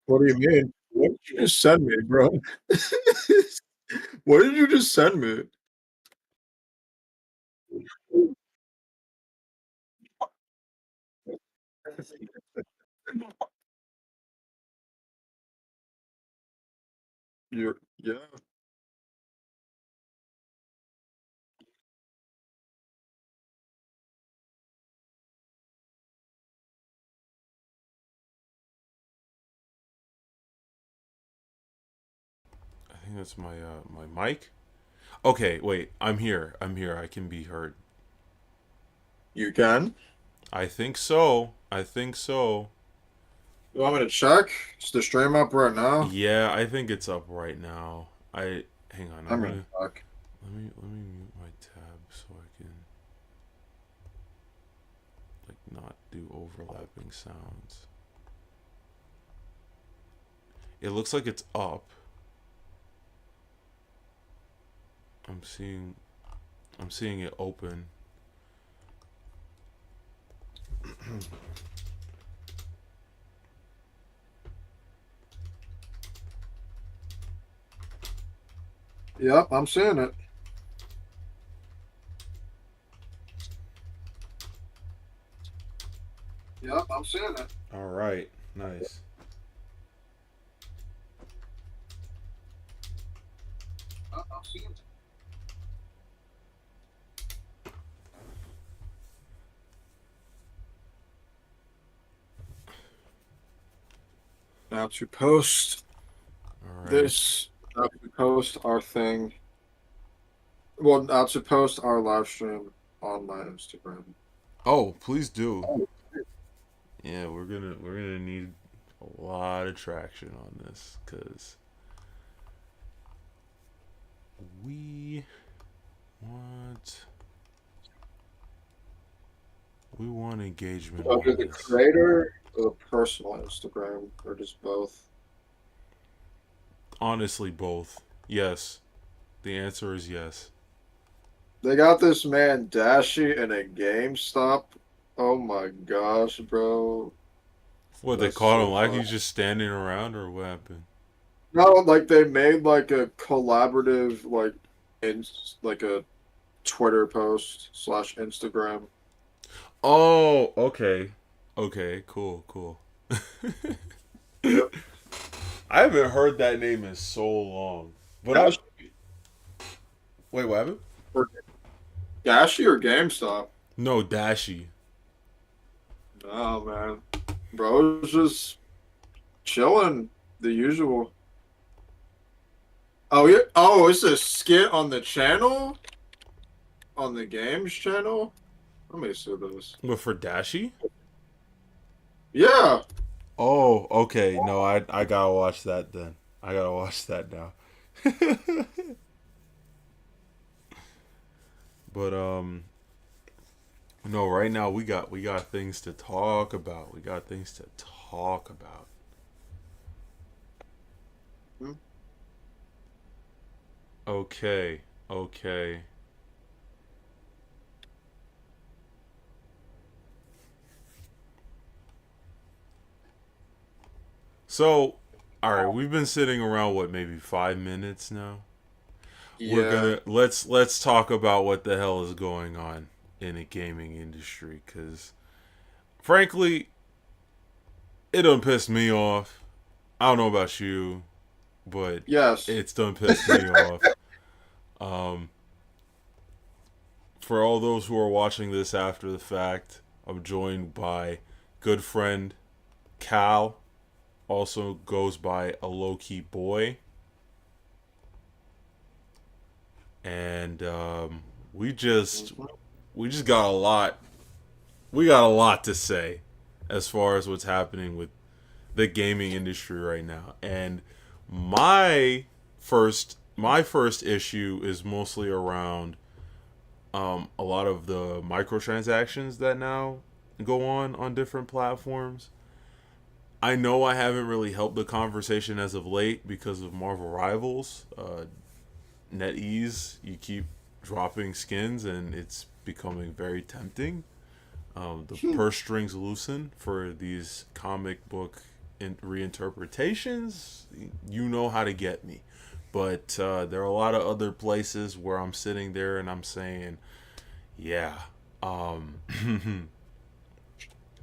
What do you mean? What did you just send me, bro? What did you just send me? You're yeah. I think that's my mic. Okay, wait. I'm here. I'm here. I can be heard. You can? I think so. I think so. You want me to check? Is the stream up right now? Yeah, I think it's up right now. I hang on. I'm I'm gonna gonna check. let me mute my tab so I can like not do overlapping sounds. It looks like it's up. I'm seeing I'm seeing it open. Yep, I'm seeing it. Yep, I'm seeing it. All right. Nice. Yep, I'm seeing it. Now to post All right. this, now to post our thing. Well, now to post our live stream on my Instagram. Oh, please do. Yeah, we're gonna need a lot of traction on this because we want we want engagement Under on the this. creator or the personal Instagram, or just both? Honestly, both. Yes. The answer is yes. They got this man Dashi in a GameStop. Oh my gosh, bro. What, they That's caught so him like fun. he's just standing around, or what happened? No, like they made like a collaborative in like a Twitter post slash Instagram. Oh, okay. Okay, cool, cool. Yep. I haven't heard that name in so long. But I Dashi wait, what happened? or Dashi or GameStop? No, Dashi. No, man. Bro, it's just chilling. The usual. Oh yeah. Oh, it's a skit on the channel? On the games channel? Let me see this. But for Dashi? Yeah. Oh, okay. No, I gotta watch that then. I gotta watch that now. But no, right now we got things to talk about. We got things to talk about. Hmm. Okay. Okay. So, all right, we've been sitting around what, maybe 5 minutes now. We're Yeah. going to let's talk about what the hell is going on in the gaming industry cuz frankly, it done pissed me off. I don't know about you, but Yes. it's done pissed me off. Um, for all those who are watching this after the fact, I'm joined by good friend Cal, also goes by a low key boy, and we just Mhm. we just got a lot. We got a lot to say as far as what's happening with the gaming industry right now, and my first issue is mostly around a lot of the microtransactions that now go on different platforms. I know I haven't really helped the conversation as of late because of Marvel Rivals. NetEase, you keep dropping skins and it's becoming very tempting. The purse strings loosen for these comic book reinterpretations, you know how to get me. But there are a lot of other places where I'm sitting there and I'm saying, yeah, um,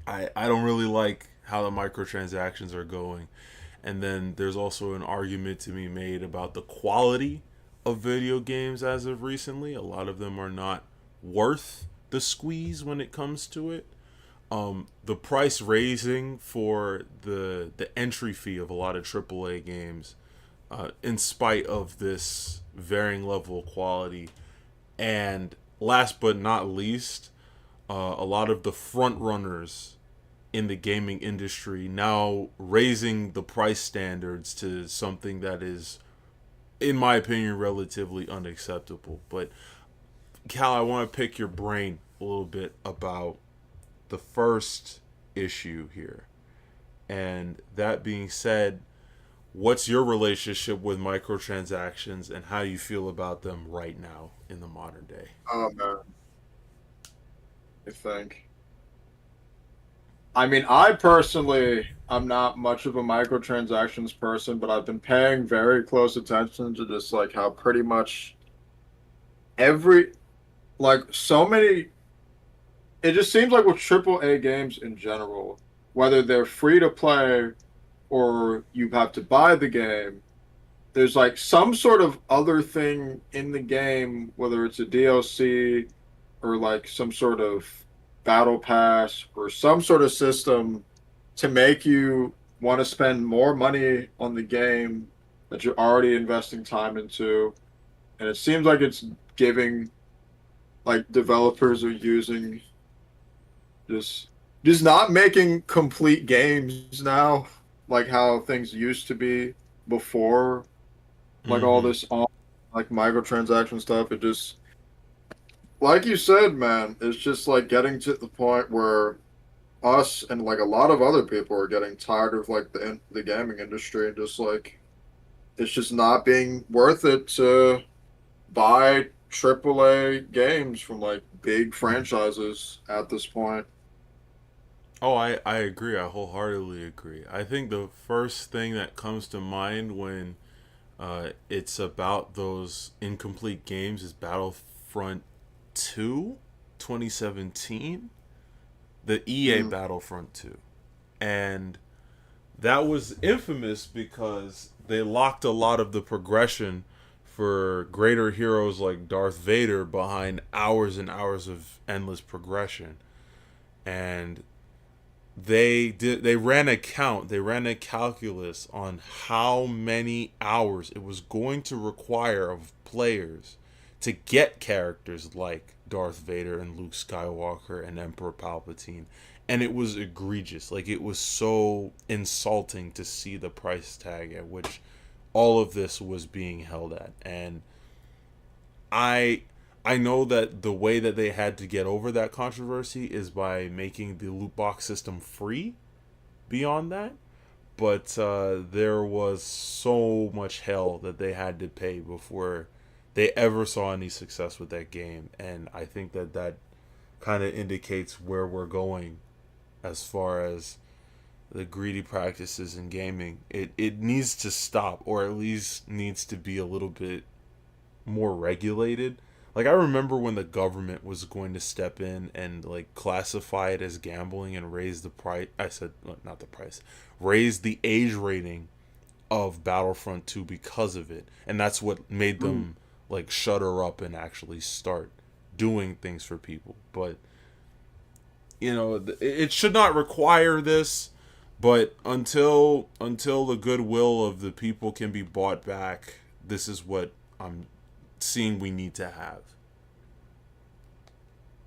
I don't really like how the microtransactions are going. And then there's also an argument to be made about the quality of video games as of recently. A lot of them are not worth the squeeze when it comes to it. The price raising for the entry fee of a lot of AAA games, in spite of this varying level of quality, and last but not least, a lot of the front runners in the gaming industry now raising the price standards to something that is, in my opinion, relatively unacceptable. But Cal, I want to pick your brain a little bit about the first issue here. And that being said, what's your relationship with microtransactions and how you feel about them right now in the modern day? Oh man, I think. I mean, I personally, I'm not much of a microtransactions person, but I've been paying very close attention to just like how pretty much every, like so many, it just seems like with AAA games in general, whether they're free to play or you have to buy the game, there's like some sort of other thing in the game, whether it's a DLC or like some sort of battle pass or some sort of system to make you want to spend more money on the game that you're already investing time into. And it seems like it's giving like developers are using just just not making complete games now, like how things used to be before, like all Mm-hmm. this on like microtransaction stuff. It just like you said, man, it's just like getting to the point where us and like a lot of other people are getting tired of like the gaming industry and just like it's just not being worth it to buy AAA games from like big franchises at this point. Oh, I agree. I wholeheartedly agree. I think the first thing that comes to mind when it's about those incomplete games is Battlefront 2, 2017, the EA Mm, Battlefront 2. And that was infamous because they locked a lot of the progression for greater heroes like Darth Vader behind hours and hours of endless progression. And they ran a count, they ran a calculus on how many hours it was going to require of players to get characters like Darth Vader and Luke Skywalker and Emperor Palpatine, and it was egregious. Like, it was so insulting to see the price tag at which all of this was being held at. And I I know that the way that they had to get over that controversy is by making the loot box system free beyond that. But there was so much hell that they had to pay before they ever saw any success with that game. And I think that that kind of indicates where we're going as far as the greedy practices in gaming. It needs to stop, or at least needs to be a little bit more regulated. Like, I remember when the government was going to step in and like classify it as gambling and raise the price. I said not the price, raise the age rating of Battlefront 2 because of it, and that's what made mm. them like shutter up and actually start doing things for people. But it should not require this. But until the goodwill of the people can be bought back, this is what I'm seeing we need to have.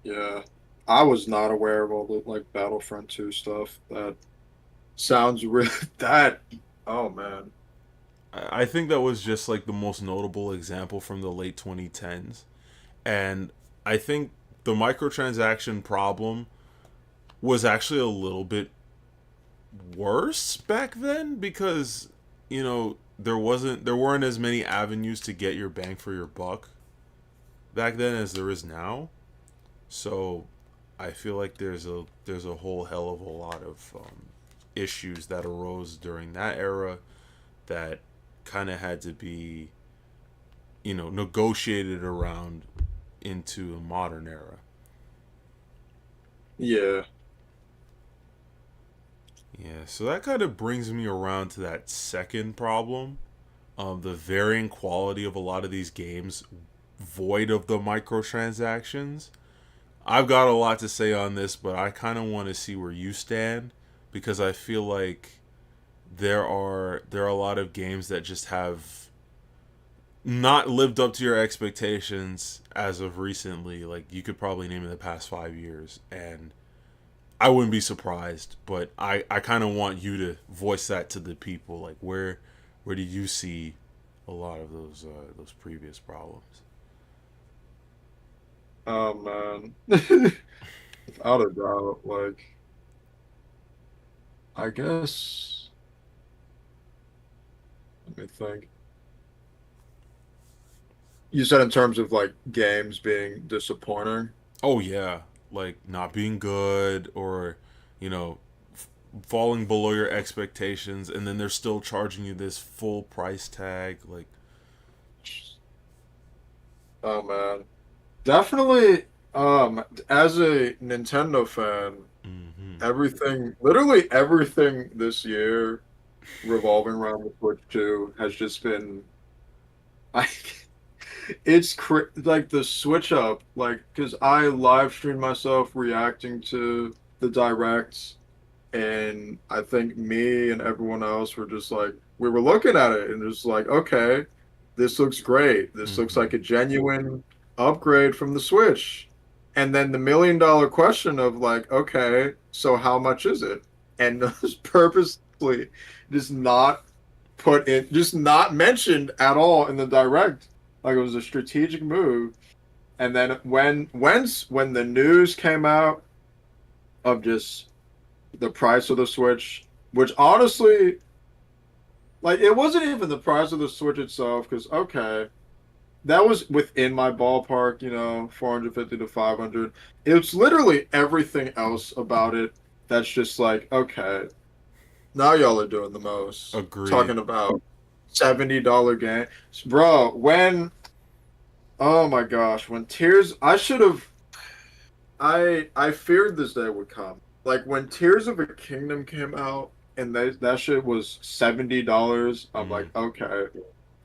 Yeah. I was not aware of all the like Battlefront 2 stuff. That sounds really that oh man. I think that was just like the most notable example from the late 2010s. And I think the microtransaction problem was actually a little bit worse back then because, there weren't as many avenues to get your bang for your buck back then as there is now. So I feel like there's a whole hell of a lot of issues that arose during that era that kind of had to be, negotiated around into a modern era. Yeah. Yeah, so that kind of brings me around to that second problem, the varying quality of a lot of these games, void of the microtransactions. I've got a lot to say on this, but I kind of want to see where you stand because I feel like there are a lot of games that just have not lived up to your expectations as of recently. Like you could probably name in the past 5 years, and I wouldn't be surprised. But I kind of want you to voice that to the people. Like where do you see a lot of those previous problems? Oh man. Without a doubt, like I guess let me think. You said in terms of like games being disappointing. Oh yeah, like not being good or you know falling below your expectations, and then they're still charging you this full price tag. Like, Oh man. Definitely as a Nintendo fan, mm-hmm. everything literally everything this year revolving around the Switch 2 has just been like like the switch up like because I live streamed myself reacting to the directs and I think me and everyone else were just like we were looking at it and just like okay this looks great, this looks Mm-hmm. like a genuine upgrade from the Switch, and then the $1 million question of like okay so how much is it, and just purposely just not put in, just not mentioned at all in the direct. Like it was a strategic move. And then when the news came out of just the price of the Switch, which honestly, like it wasn't even the price of the Switch itself, because okay, that was within my ballpark, 450 to 500. It's literally everything else about it that's just like, okay, now y'all are doing the most. Agreed. Talking about $70 game. Bro, oh my gosh, when Tears I should have I feared this day would come. Like when Tears of a Kingdom came out and that shit was $70, I'm Mm. like, okay.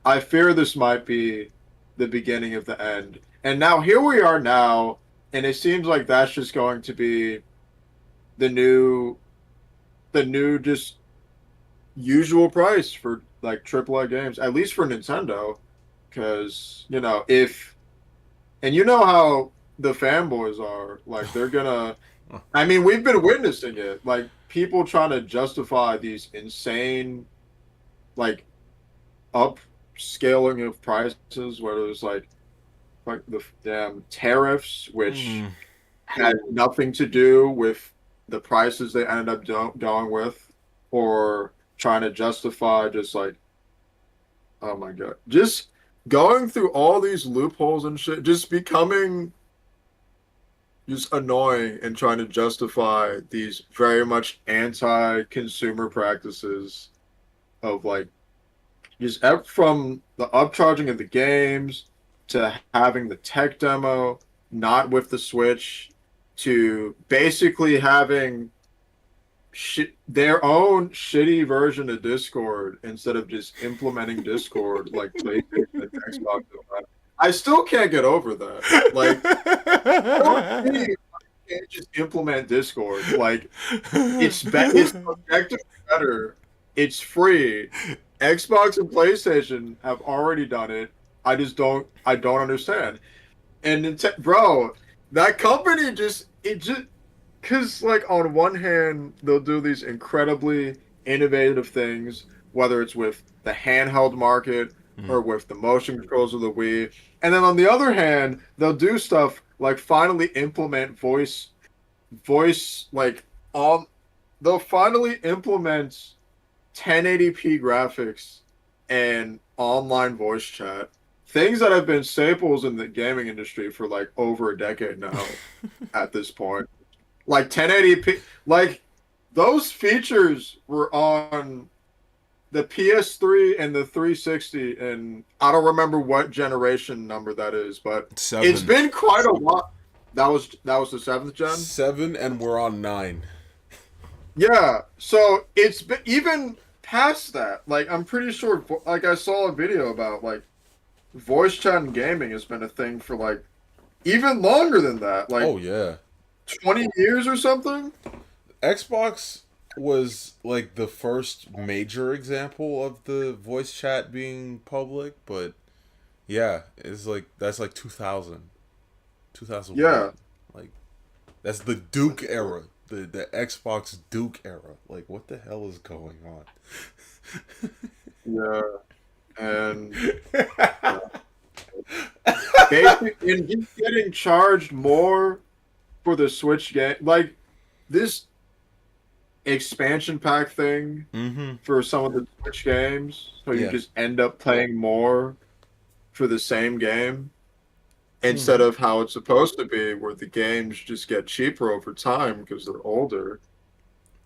I fear this might be the beginning of the end. And now here we are now, and it seems like that's just going to be the new just usual price for like AAA games, at least for Nintendo. Because, if, and you know how the fanboys are, like, they're gonna, I mean, we've been witnessing it, like, people trying to justify these insane, like, upscaling of prices, whether it's like the damn tariffs, which Mm. had nothing to do with the prices they ended up going with, or trying to justify just like, oh my God, just going through all these loopholes and shit, just becoming just annoying and trying to justify these very much anti-consumer practices of like just from the upcharging of the games to having the tech demo not with the Switch to basically having their own shitty version of Discord instead of just implementing Discord like PlayStation and Xbox. I still can't get over that. Like, I don't see you can't just implement Discord. Like, it's objectively better. It's free. Xbox and PlayStation have already done it. I don't understand. And bro, that company just because like on one hand they'll do these incredibly innovative things, whether it's with the handheld market Mm. or with the motion controls of the Wii, and then on the other hand they'll do stuff like finally implement voice like on they'll finally implement 1080p graphics and online voice chat, things that have been staples in the gaming industry for like over a decade now at this point. Like 1080p, like those features were on the PS3 and the 360, and I don't remember what generation number that is, but it's Seven. been quite a while. That was the seventh gen. 7 and we're on 9. Yeah, so it's been even past that. Like I'm pretty sure. Like I saw a video about like voice chat and gaming has been a thing for like even longer than that, like Oh yeah. 20 years or something. Xbox was like the first major example of the voice chat being public, but yeah, it's like that's like 2000, 2001. Yeah, Like that's the Duke era, the Xbox Duke era. Like what the hell is going yeah, and on? basically, and he's getting charged more for the Switch game. Like this expansion pack thing Mm-hmm. for some of the Switch games, so you Yeah. just end up playing more for the same game instead Mm-hmm. of how it's supposed to be, where the games just get cheaper over time because they're older.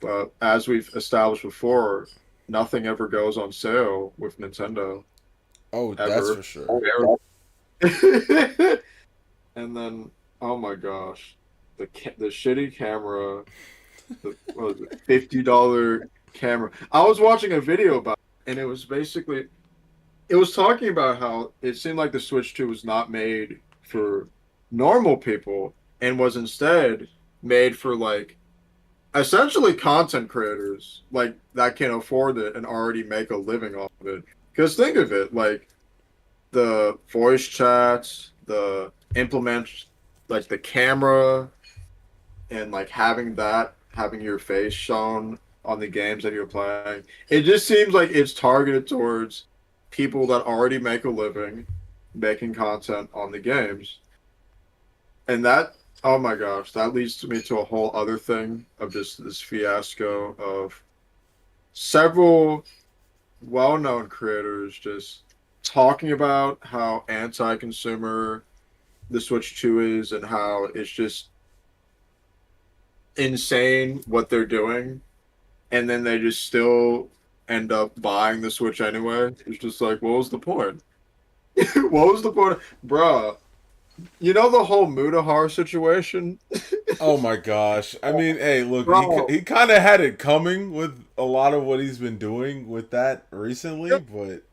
But as we've established before, nothing ever goes on sale with Nintendo Oh, that's for ever. sure. And then, oh my gosh, the shitty camera, the what was it, $50 camera. I was watching a video about it, and it was basically it was talking about how it seemed like the Switch 2 was not made for normal people and was instead made for like essentially content creators like that can afford it and already make a living off of it. Because think of it, like the voice chats, the implements, like the camera, and like having your face shown on the games that you're playing. It just seems like it's targeted towards people that already make a living making content on the games. And that, oh my gosh, that leads to me to a whole other thing of just this fiasco of several well-known creators just talking about how anti-consumer the Switch 2 is and how it's just insane what they're doing, and then they just still end up buying the Switch anyway. It's just like, what was the point? What was the point? Bruh, you know the whole Mutahar situation? Oh my gosh. I mean, hey, look, Bro, he kind of had it coming with a lot of what he's been doing with that recently, but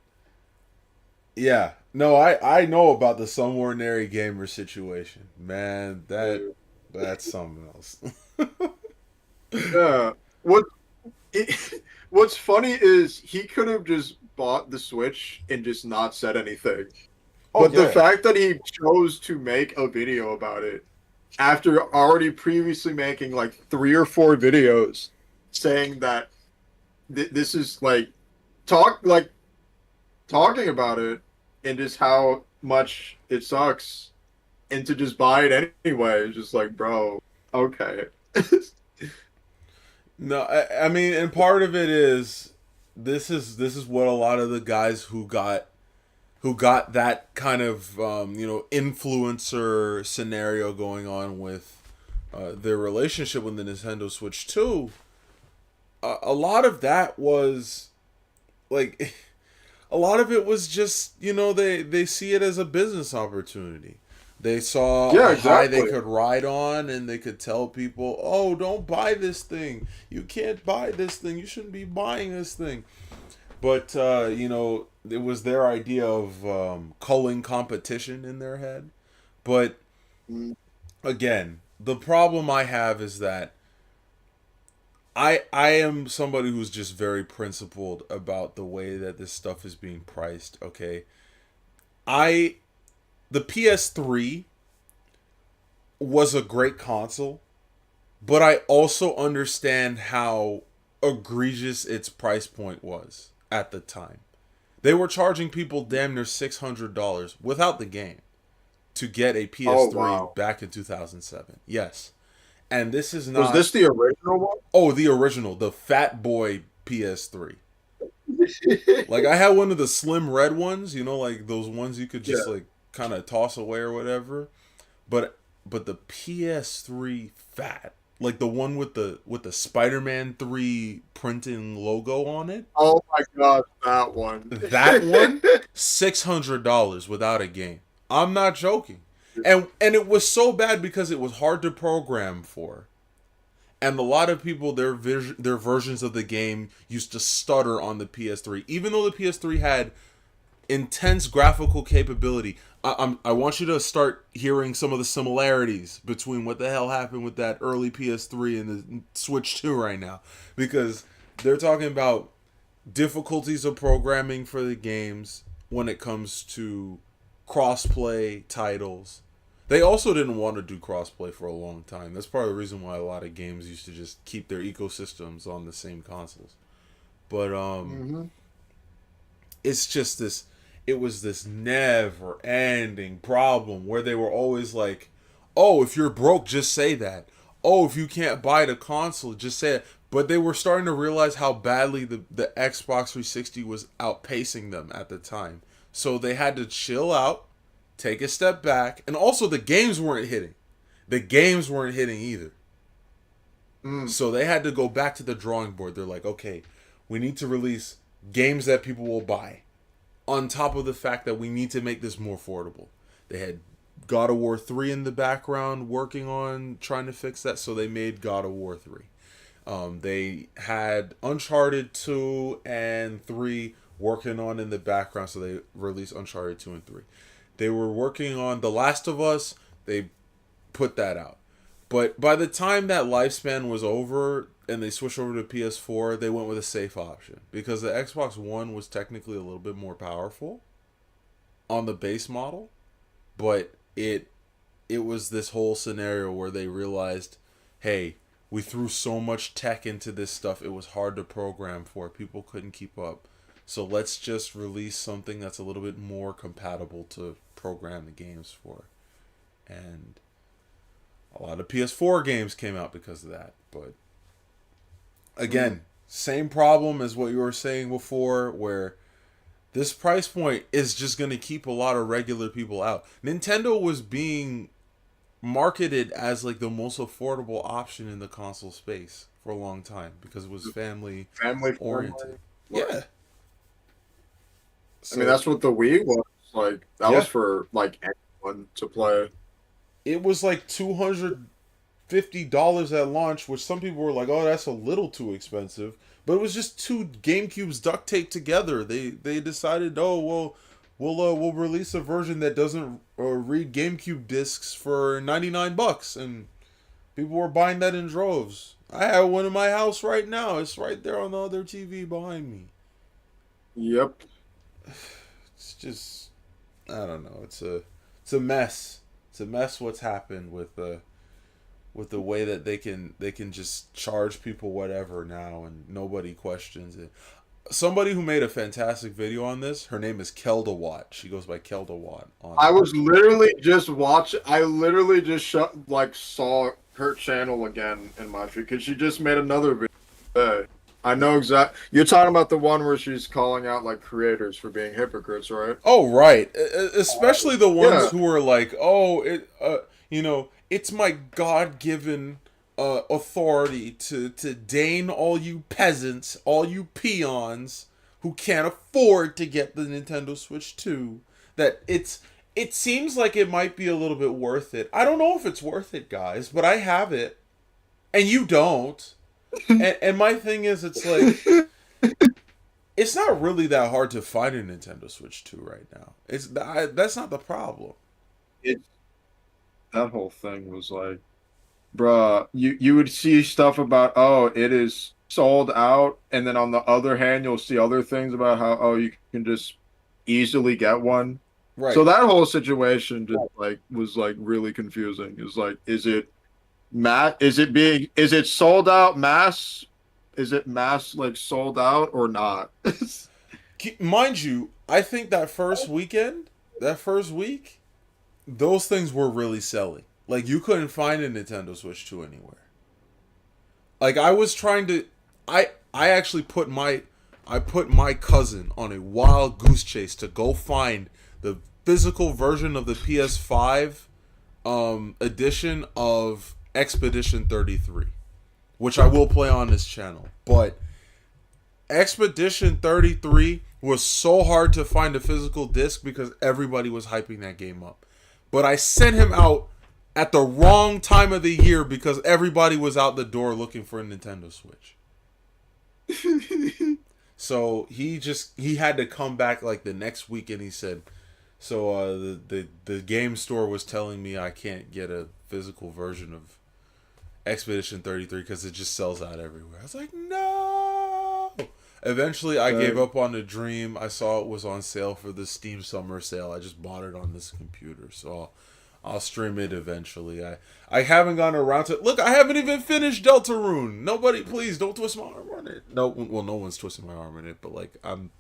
yeah. No, I know about the some ordinary gamer situation. Man, that's something else. yeah. What what's funny is he could have just bought the Switch and just not said anything. Oh But the yeah. fact that he chose to make a video about it after already previously making like 3 or 4 videos saying that this is like talking about it and just how much it sucks and to just buy it anyway is just like, bro, okay. No, I mean, and part of it is this is what a lot of the guys who got that kind of influencer scenario going on with their relationship with the Nintendo Switch 2. A lot of that was like a lot of it was just they see it as a business opportunity. They saw Yeah, a high they exactly. could ride on, and they could tell people, "Oh, don't buy this thing. You can't buy this thing. You shouldn't be buying this thing." But it was their idea of culling competition in their head. But Mm, again, the problem I have is that I am somebody who's just very principled about the way that this stuff is being priced. Okay, I the PS3 was a great console, but I also understand how egregious its price point was at the time. They were charging people damn near $600 without the game to get a oh PS3 wow. back in 2007. Yes. And this is Was not, this the original one? oh, the original, the Fat Boy PS3. Like I had one of the slim red ones, like those ones you could just Yeah. like kind of toss away or whatever. But the PS3 fat, like the one with the Spider-Man 3 printing logo on it. Oh my god, that one. That one, $600 without a game. I'm not joking. And it was so bad because it was hard to program for. And a lot of people, their versions of the game used to stutter on the PS3, even though the PS3 had intense graphical capability. I want you to start hearing some of the similarities between what the hell happened with that early PS3 and the Switch 2 right now, because they're talking about difficulties of programming for the games when it comes to crossplay titles. They also didn't want to do crossplay for a long time. That's part of the reason why a lot of games used to just keep their ecosystems on the same consoles. But it's just this. It was this never-ending problem where they were always like, "Oh, if you're broke, just say that. Oh, if you can't buy the console, just say it." But they were starting to realize how badly the Xbox 360 was outpacing them at the time. So they had to chill out, take a step back, and also the games weren't hitting. The games weren't hitting either. So they had to go back to the drawing board. They're like, okay, we need to release games that people will buy. On top of the fact that we need to make this more affordable. They had God of War 3 in the background working on trying to fix that, so they made God of War 3. They had Uncharted 2 and 3 working on in the background, so they released Uncharted 2 and 3. They were working on The Last of Us. They put that out. But by the time that lifespan was over and they switched over to PS4, they went with a safe option. Because the Xbox One was technically a little bit more powerful on the base model. But it was this whole scenario where they realized, hey, we threw so much tech into this stuff, it was hard to program for. People couldn't keep up. So let's just release something that's a little bit more compatible to program the games for. And a lot of PS4 games came out because of that. But again, same problem as what you were saying before, where this price point is just going to keep a lot of regular people out. Nintendo was being marketed as like the most affordable option in the console space for a long time because it was family oriented. Yeah. So, I mean, that's what the Wii was like. That was for like anyone to play. It was like $250 at launch, which some people were like, "Oh, that's a little too expensive." But it was just two GameCubes duct taped together. They decided, "Oh, well, we'll release a version that doesn't read GameCube discs for $99," and people were buying that in droves. I have one in my house right now. It's right there on the other TV behind me. Yep. It's just, I don't know. It's a mess. It's a mess what's happened with the way that they can just charge people whatever now and nobody questions it. Somebody who made a fantastic video on this, her name is Keldawatt. She goes by Keldawatt. I was literally just watching. I literally just saw her channel again in my feed because she just made another video today. I know exactly. You're talking about the one where she's calling out like creators for being hypocrites, right? Oh, right. Especially the ones who are like, "Oh, it's my God-given authority to deign all you peasants, all you peons who can't afford to get the Nintendo Switch 2. That it seems like it might be a little bit worth it. I don't know if it's worth it, guys, but I have it, and you don't. and my thing is, it's like, it's not really that hard to find a Nintendo Switch 2 right now. That's not the problem. That whole thing was like, bruh, you would see stuff about, oh, it is sold out, and then on the other hand, you'll see other things about how, oh, you can just easily get one. Right. So that whole situation just was really confusing. It's like, is it sold out mass? Is it mass like sold out or not? Mind you, I think that first week, those things were really selling. Like, you couldn't find a Nintendo Switch 2 anywhere. Like, I was trying to, I actually put my cousin on a wild goose chase to go find the physical version of the PS5 edition of Expedition 33, which I will play on this channel. But Expedition 33 was so hard to find a physical disc because everybody was hyping that game up. But I sent him out at the wrong time of the year because everybody was out the door looking for a Nintendo Switch. So he had to come back like the next week, and he said, so the game store was telling me I can't get a physical version of Expedition 33 because it just sells out everywhere. I was like, no. Eventually, I gave up on the dream. I saw it was on sale for the Steam Summer Sale. I just bought it on this computer, so I'll stream it eventually. I haven't gotten around to it. Look, I haven't even finished Deltarune. Nobody, please don't twist my arm on it. No, well, no one's twisting my arm on it, but like I'm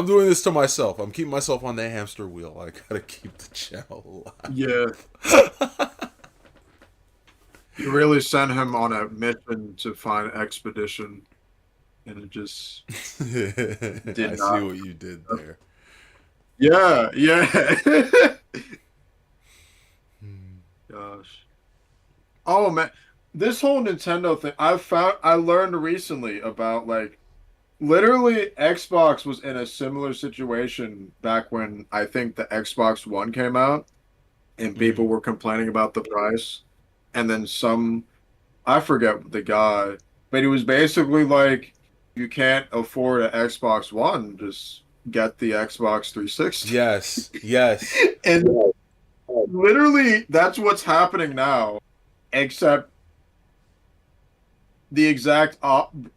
doing this to myself. I'm keeping myself on the hamster wheel. I gotta keep the channel alive. Yeah. You really sent him on a mission to find Expedition, and it just did I not. see what you did there. Yeah, yeah. Gosh. Oh man, this whole Nintendo thing, I learned recently about like literally Xbox was in a similar situation back when I think the Xbox One came out and people were complaining about the price. And then I forget the guy, but he was basically like, you can't afford an Xbox One, just get the Xbox 360. Yes, yes. And literally, that's what's happening now, except the exact opposite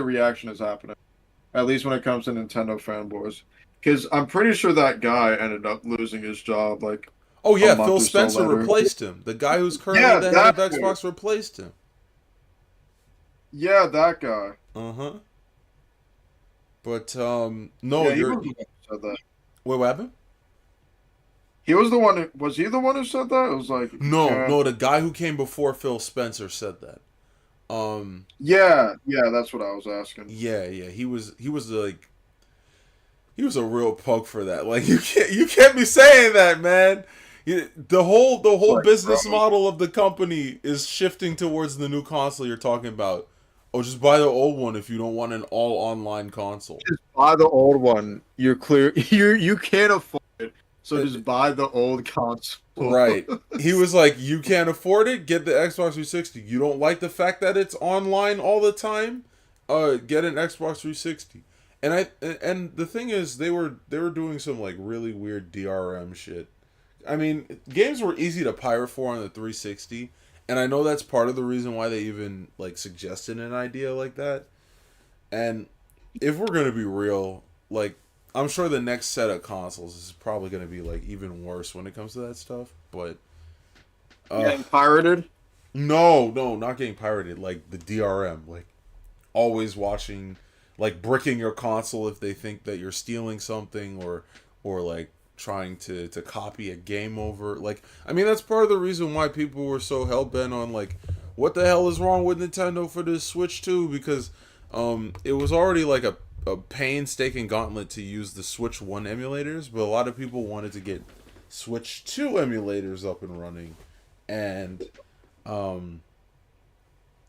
reaction is happening. At least when it comes to Nintendo fanboys, because I'm pretty sure that guy ended up losing his job. Like, Oh yeah, a month Phil or so Spencer later. replaced him. The guy who's currently Yeah, the head of that Xbox replaced him. Yeah, that guy. Uh-huh. But no, Yeah, he you're was the one who said that. wait, what happened? He was the one. Was he the one who said that? It was like, No, yeah, no, the guy who came before Phil Spencer said that. yeah, yeah. That's what I was asking. Yeah, he was a real punk for that. Like you can't be saying that, man. The whole Like, business bro, model of the company is shifting towards the new console you're talking about. Oh, just buy the old one if you don't want an all online console. just buy the old one. You're clear. You can't afford it, so Uh, just buy the old console. Right. He was like, you can't afford it, get the Xbox 360. You don't like the fact that it's online all the time? Get an Xbox 360. And the thing is they were doing some like really weird DRM shit. I mean, games were easy to pirate for on the 360, and I know that's part of the reason why they even like suggested an idea like that. And if we're going to be real, like I'm sure the next set of consoles is probably going to be like even worse when it comes to that stuff. But Getting pirated. no, not getting pirated. Like the DRM, like always watching, like bricking your console if they think that you're stealing something or like trying to copy a game over. Like I mean that's part of the reason why people were so hell bent on like what the hell is wrong with Nintendo for this Switch 2 because it was already like a painstaking gauntlet to use the Switch 1 emulators, but a lot of people wanted to get Switch 2 emulators up and running. And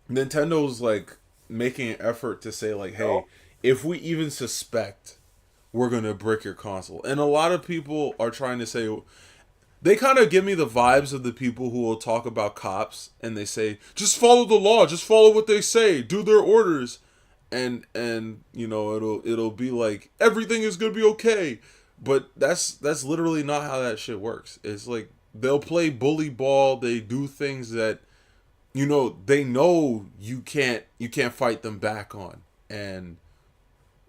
Nintendo's like making an effort to say like, hey, if we even suspect, we're going to brick your console. And a lot of people are trying to say, they kind of give me the vibes of the people who will talk about cops and they say, just follow the law, just follow what they say, do their orders. And you know it'll be like everything is gonna be okay, but that's literally not how that shit works. It's like they'll play bully ball. They do things that they know you can't fight them back on, and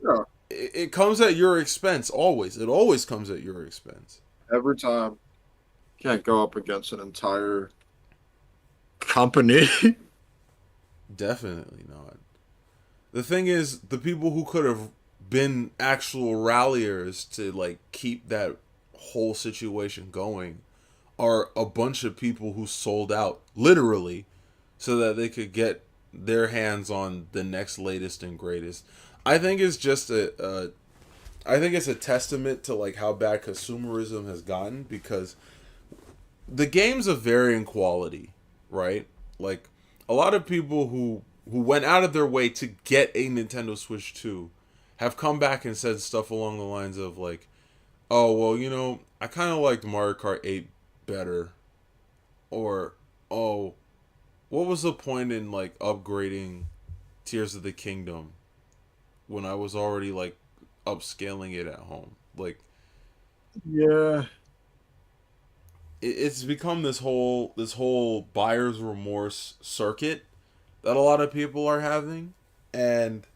Yeah, it comes at your expense. Always, it always comes at your expense. every time. Can't go up against an entire company. Definitely not. The thing is, the people who could have been actual ralliers to like keep that whole situation going are a bunch of people who sold out literally so that they could get their hands on the next latest and greatest. I think it's just I think it's a testament to like how bad consumerism has gotten because the games of varying quality right? Like a lot of people who went out of their way to get a Nintendo Switch 2 have come back and said stuff along the lines of like, "Oh, well, I kind of liked Mario Kart 8 better." Or, "Oh, what was the point in like upgrading Tears of the Kingdom when I was already like upscaling it at home?" Like Yeah. it's become this whole buyer's remorse circuit that a lot of people are having, and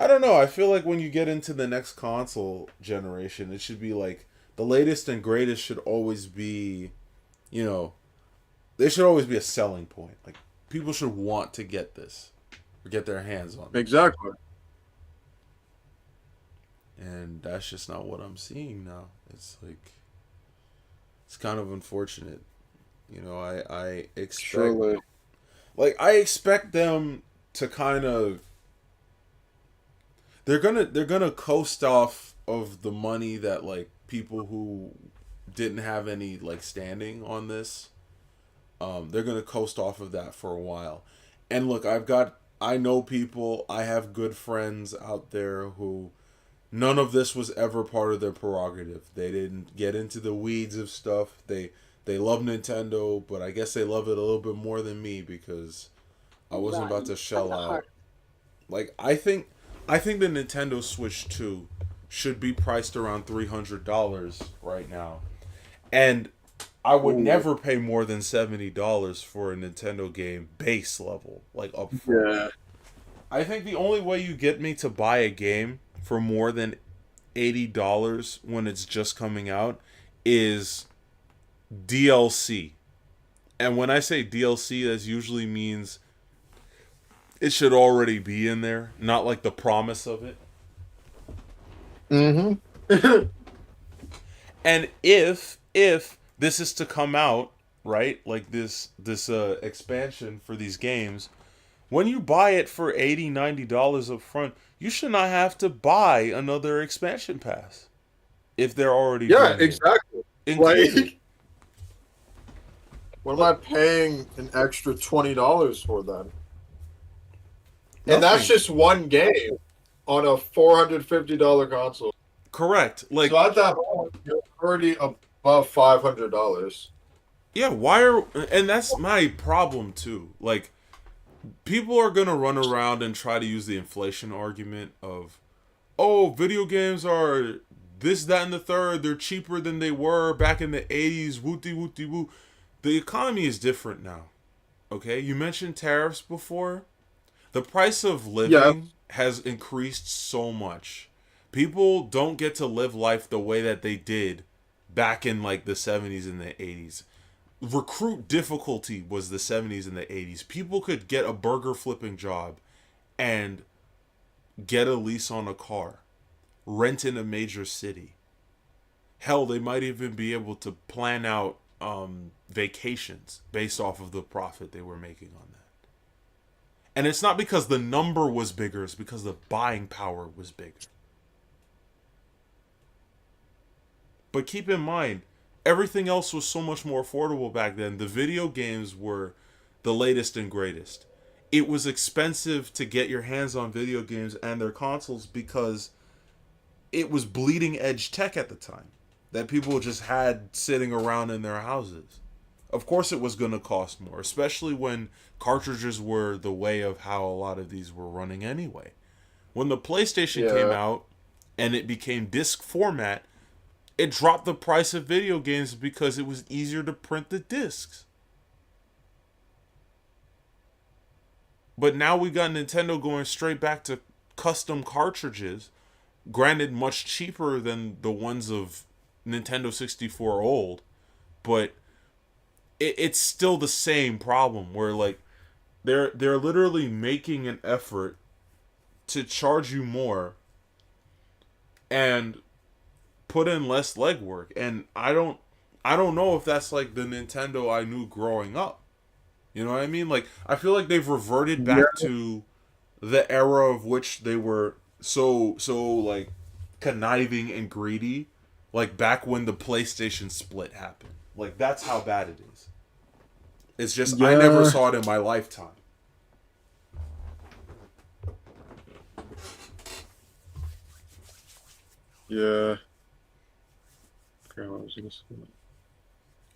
I don't know. I feel like when you get into the next console generation, it should be like the latest and greatest should always be, you know, they should always be a selling point. Like people should want to get this or get their hands on this, Exactly. and that's just not what I'm seeing now. It's like it's kind of unfortunate. I expect Surely. I expect them to kind of they're gonna coast off of the money that like people who didn't have any like standing on this. They're gonna coast off of that for a while. And look, I know people, I have good friends out there who none of this was ever part of their prerogative. They didn't get into the weeds of stuff. They love Nintendo, but I guess they love it a little bit more than me because I wasn't about to shell out. Like I think the Nintendo Switch 2 should be priced around $300 right now. And I would Ooh. never pay more than $70 for a Nintendo game base level, like up front. Yeah. I think the only way you get me to buy a game for more than $80 when it's just coming out is DLC. And when I say DLC, that usually means it should already be in there, not like the promise of it. Mm-hmm. And if this is to come out, right? Like this expansion for these games, when you buy it for $80-$90 up front, you should not have to buy another expansion pass if they're already Yeah, doing it exactly. included. Like, what am I paying an extra $20 for then? And that's Nothing. just one game on a $450 console. Correct. So Like, at that point, you're already above $500. yeah, why are and that's my problem too. Like people are going to run around and try to use the inflation argument of, "Oh, video games are this, that, and the third. They're cheaper than they were back in the 80s. Wooty, wooty, woo." The economy is different now. Okay? You mentioned tariffs before. The price of Yeah. living has increased so much. People don't get to live life the way that they did back in like the 70s and the 80s. Recruit difficulty was the 70s and the 80s. People could get a burger flipping job and get a lease on a car, rent in a major city. Hell, they might even be able to plan out vacations based off of the profit they were making on that. And it's not because the number was bigger, it's because the buying power was bigger. But keep in mind, everything else was so much more affordable back then. The video games were the latest and greatest. It was expensive to get your hands on video games and their consoles because it was bleeding edge tech at the time that people just had sitting around in their houses. Of course, it was going to cost more, especially when cartridges were the way of how a lot of these were running anyway. When the PlayStation came Yeah. out and it became disc format, it dropped the price of video games because it was easier to print the discs. But now we got Nintendo going straight back to custom cartridges, granted much cheaper than the ones of Nintendo 64 old, but it's still the same problem where like they're literally making an effort to charge you more and put in less legwork, and I don't know if that's like the Nintendo I knew growing up. You know what I mean? Like I feel like they've reverted back Yeah. to the era of which they were so like conniving and greedy, like back when the PlayStation split happened. Like that's how bad it is. It's just I never Yeah, saw it in my lifetime. yeah. Okay, what was I gonna say?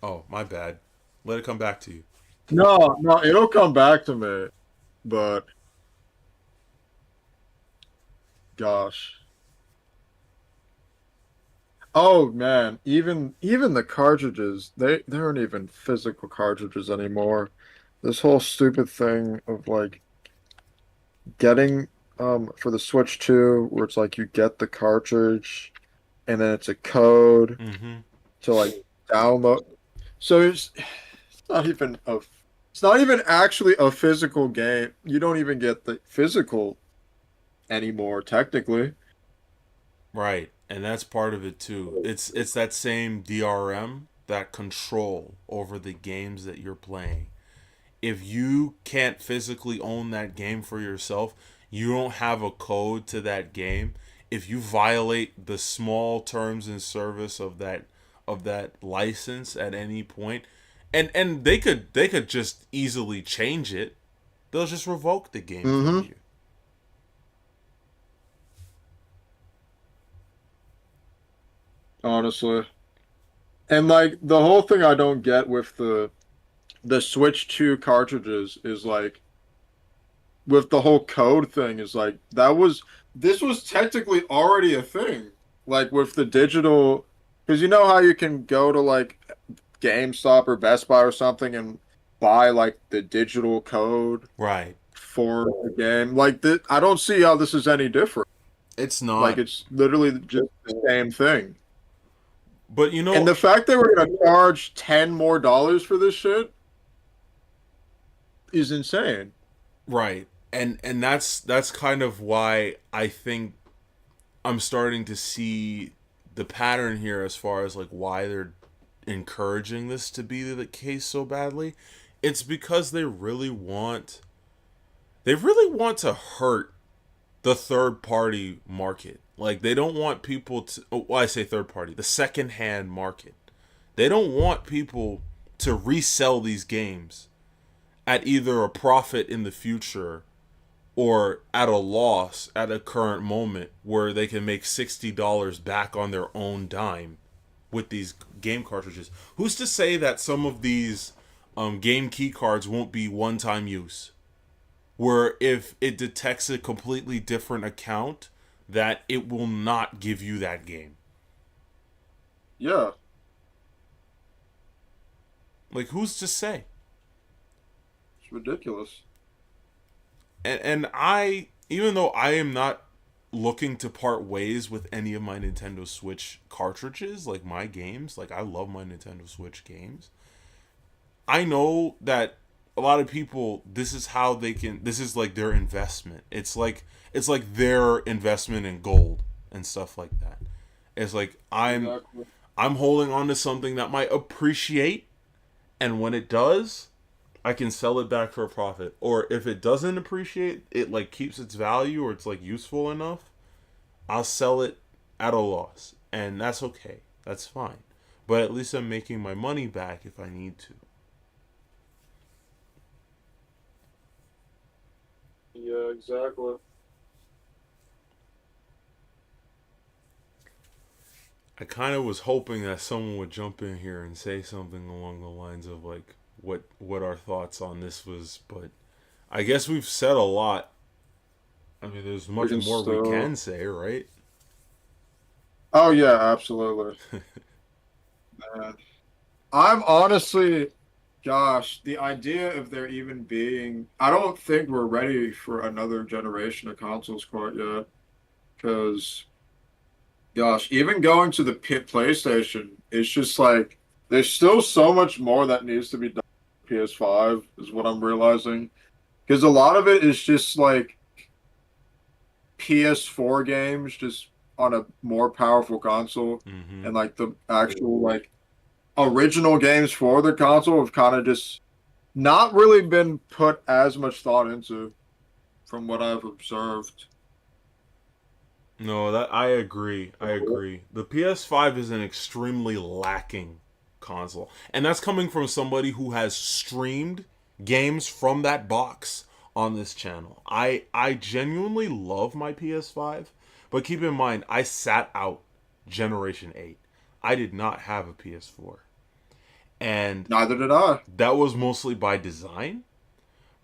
Oh, my bad. Let it come back to you. No, no, it'll come back to me. But gosh. Oh man, even the cartridges, they aren't even physical cartridges anymore. This whole stupid thing of like getting for the Switch 2 where it's like you get the cartridge and then it's a code Mm-hmm. to like download. So it's not even a it's not even actually a physical game. You don't even get the physical anymore, technically. Right, and that's part of it too. It's that same DRM, that control over the games that you're playing. If you can't physically own that game for yourself, you don't have a code to that game. If you violate the small terms and service of that license at any point, and they could just easily change it. They'll just revoke the game from Hmm. you. Honestly. And like the whole thing I don't get with the Switch 2 cartridges is like with the whole code thing is like this was technically already a thing. Like with the digital, because you know how you can go to like GameStop or Best Buy or something and buy like the digital code Right. for the game. Like I don't see how this is any different. It's Like not. it's literally just the same thing. But you And know, the fact they were gonna charge $10 more for this shit is insane. right. And that's kind of why I think I'm starting to see the pattern here as far as like why they're encouraging this to be the case so badly. It's because they really want to hurt the third party market. Like they don't want people to, oh, well, I say third party, the second hand market. They don't want people to resell these games at either a profit in the future or at a loss at a current moment where they can make $60 back on their own dime with these game cartridges. Who's to say that some of these game key cards won't be one time use? Where if it detects a completely different account, that it will not give you that game. Yeah, Like, who's to say? it's ridiculous. And I, even though I am not looking to part ways with any of my Nintendo Switch cartridges, like my games, like I love my Nintendo Switch games. I know that a lot of people, this is how they can, this is like their investment. It's like their investment in gold and stuff like that. It's like Exactly. I'm holding on to something that might appreciate, and when it does, I can sell it back for a profit. Or if it doesn't appreciate, it like keeps its value or it's like useful enough, I'll sell it at a loss. And that's okay. That's fine. But at least I'm making my money back if I need to. Yeah, exactly. I kind of was hoping that someone would jump in here and say something along the lines of like what our thoughts on this was, but I guess we've said a lot. I mean, there's We much can more we still. can say, right? Oh yeah, absolutely. Man. I'm honestly, gosh, the idea of there even being, I don't think we're ready for another generation of consoles quite yet. Because, gosh, even going to the PlayStation, it's just like there's still so much more that needs to be done. with PS5 is what I'm realizing. Because a lot of it is just like PS4 games, just on a more powerful console, Mm-hmm. and like the actual like original games for the console have kind of just not really been put as much thought into from what I've observed. No, that I agree. I agree. The PS5 is an extremely lacking. console. And that's coming from somebody who has streamed games from that box on this channel. I genuinely love my PS5, but keep in mind I sat out Generation 8. I did not have a PS4. And Neither did I. that was mostly by design,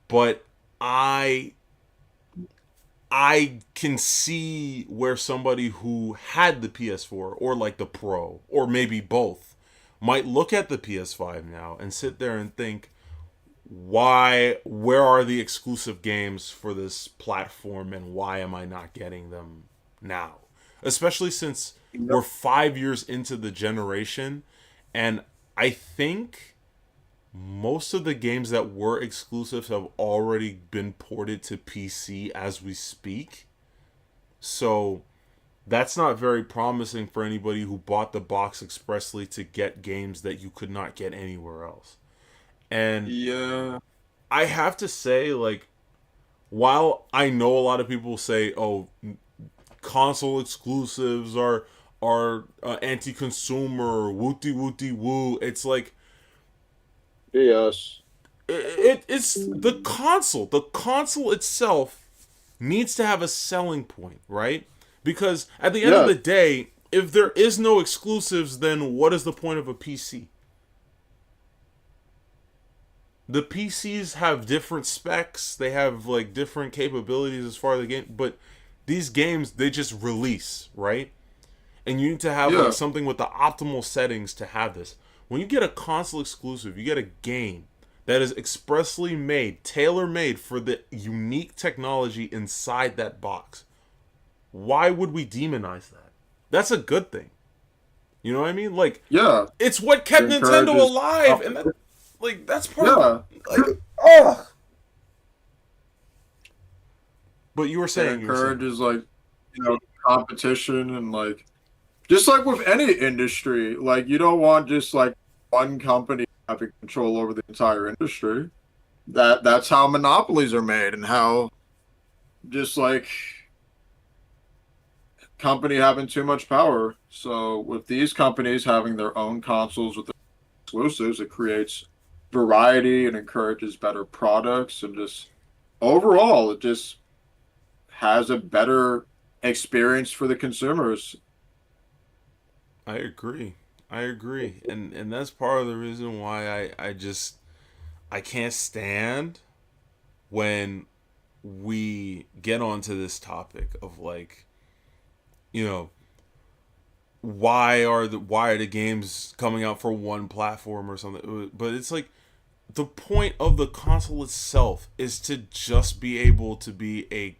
but I can see where somebody who had the PS4 or like the Pro or maybe both might look at the PS5 now and sit there and think, where are the exclusive games for this platform and why am I not getting them now? Especially since we're 5 years into the generation, and I think most of the games that were exclusives have already been ported to PC as we speak. So that's not very promising for anybody who bought the box expressly to get games that you could not get anywhere else. And Yeah. I have to say, like, while I know a lot of people say, "Oh, console exclusives are anti-consumer, wooty wooty woo," it's like Yes. it's the console. The console itself needs to have a selling point, right? Because at the end of Yeah. the day, if there is no exclusives, then what is the point of a PC? The PCs have different specs, they have like different capabilities as far as the game, but these games they just release, right? And you need to have like Yeah. something with the optimal settings to have this. When you get a console exclusive, you get a game that is expressly made, tailor made for the unique technology inside that box. Why would we demonize that? That's a good thing. You know what I mean? Like, Yeah. it's what It kept Nintendo encourages. alive, and that, like, that's part of Yeah. like, oh. But you were It saying, encourages like, competition and like just like with any industry, like you don't want just like one company having control over the entire industry. That's how monopolies are made and how just like company having too much power. So with these companies having their own consoles with their exclusives, it creates variety and encourages better products and just overall it just has a better experience for the consumers. I agree. I agree. And that's part of the reason why I can't stand when we get onto this topic of like, you know, why are the games coming out for one platform or something? But it's like the point of the console itself is to just be able to be a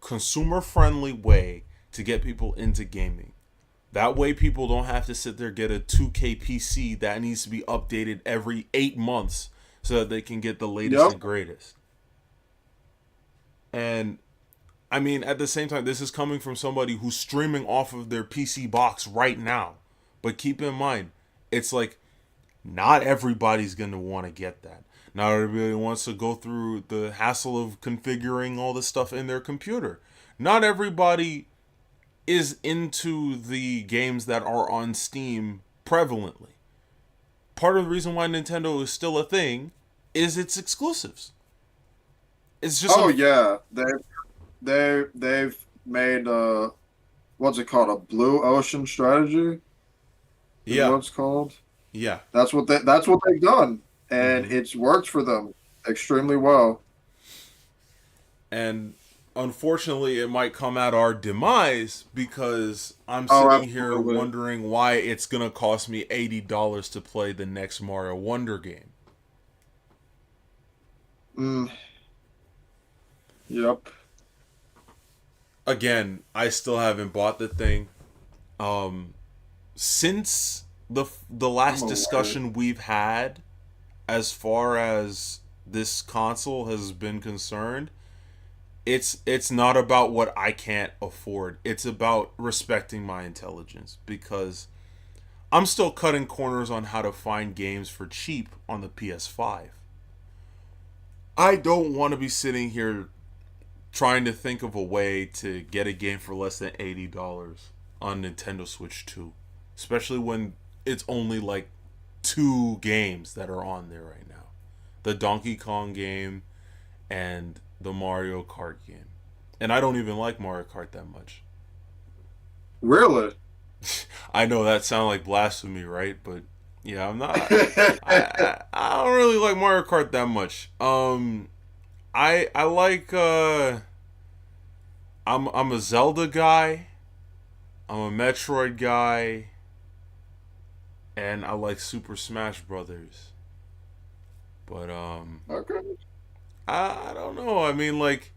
consumer friendly way to get people into gaming. That way, people don't have to sit there get a 2K PC that needs to be updated every 8 months so that they can get the latest Yep. and greatest. And I mean, at the same time, this is coming from somebody who's streaming off of their PC box right now. But keep in mind, it's like not everybody's going to want to get that. Not everybody wants to go through the hassle of configuring all this stuff in their computer. Not everybody is into the games that are on Steam prevalently. Part of the reason why Nintendo is still a thing is its exclusives. It's just Oh yeah, they've made what's it called, a blue ocean strategy is yeah, what it's called. yeah. That's what they've done, and hmm it's worked for them extremely well. And unfortunately, it might come at our demise because I'm Oh, sitting here absolutely. wondering why it's gonna cost me $80 to play the next Mario Wonder game. Mm, yep. Again, I still haven't bought the thing. Um, since the I'm last aware. discussion we've had, as far as this console has been concerned, it's not about what I can't afford. It's about respecting my intelligence because I'm still cutting corners on how to find games for cheap on the PS5. I don't want to be sitting here trying to think of a way to get a game for less than $80 on Nintendo Switch 2, especially when it's only like two games that are on there right now: the Donkey Kong game and the Mario Kart game. And I don't even like Mario Kart that much. Really? I know that sounds like blasphemy, right? But yeah, I'm not. I don't really like Mario Kart that much. I like I'm a Zelda guy. I'm a Metroid guy, and I like Super Smash Brothers. But Okay. I don't know. I mean, like,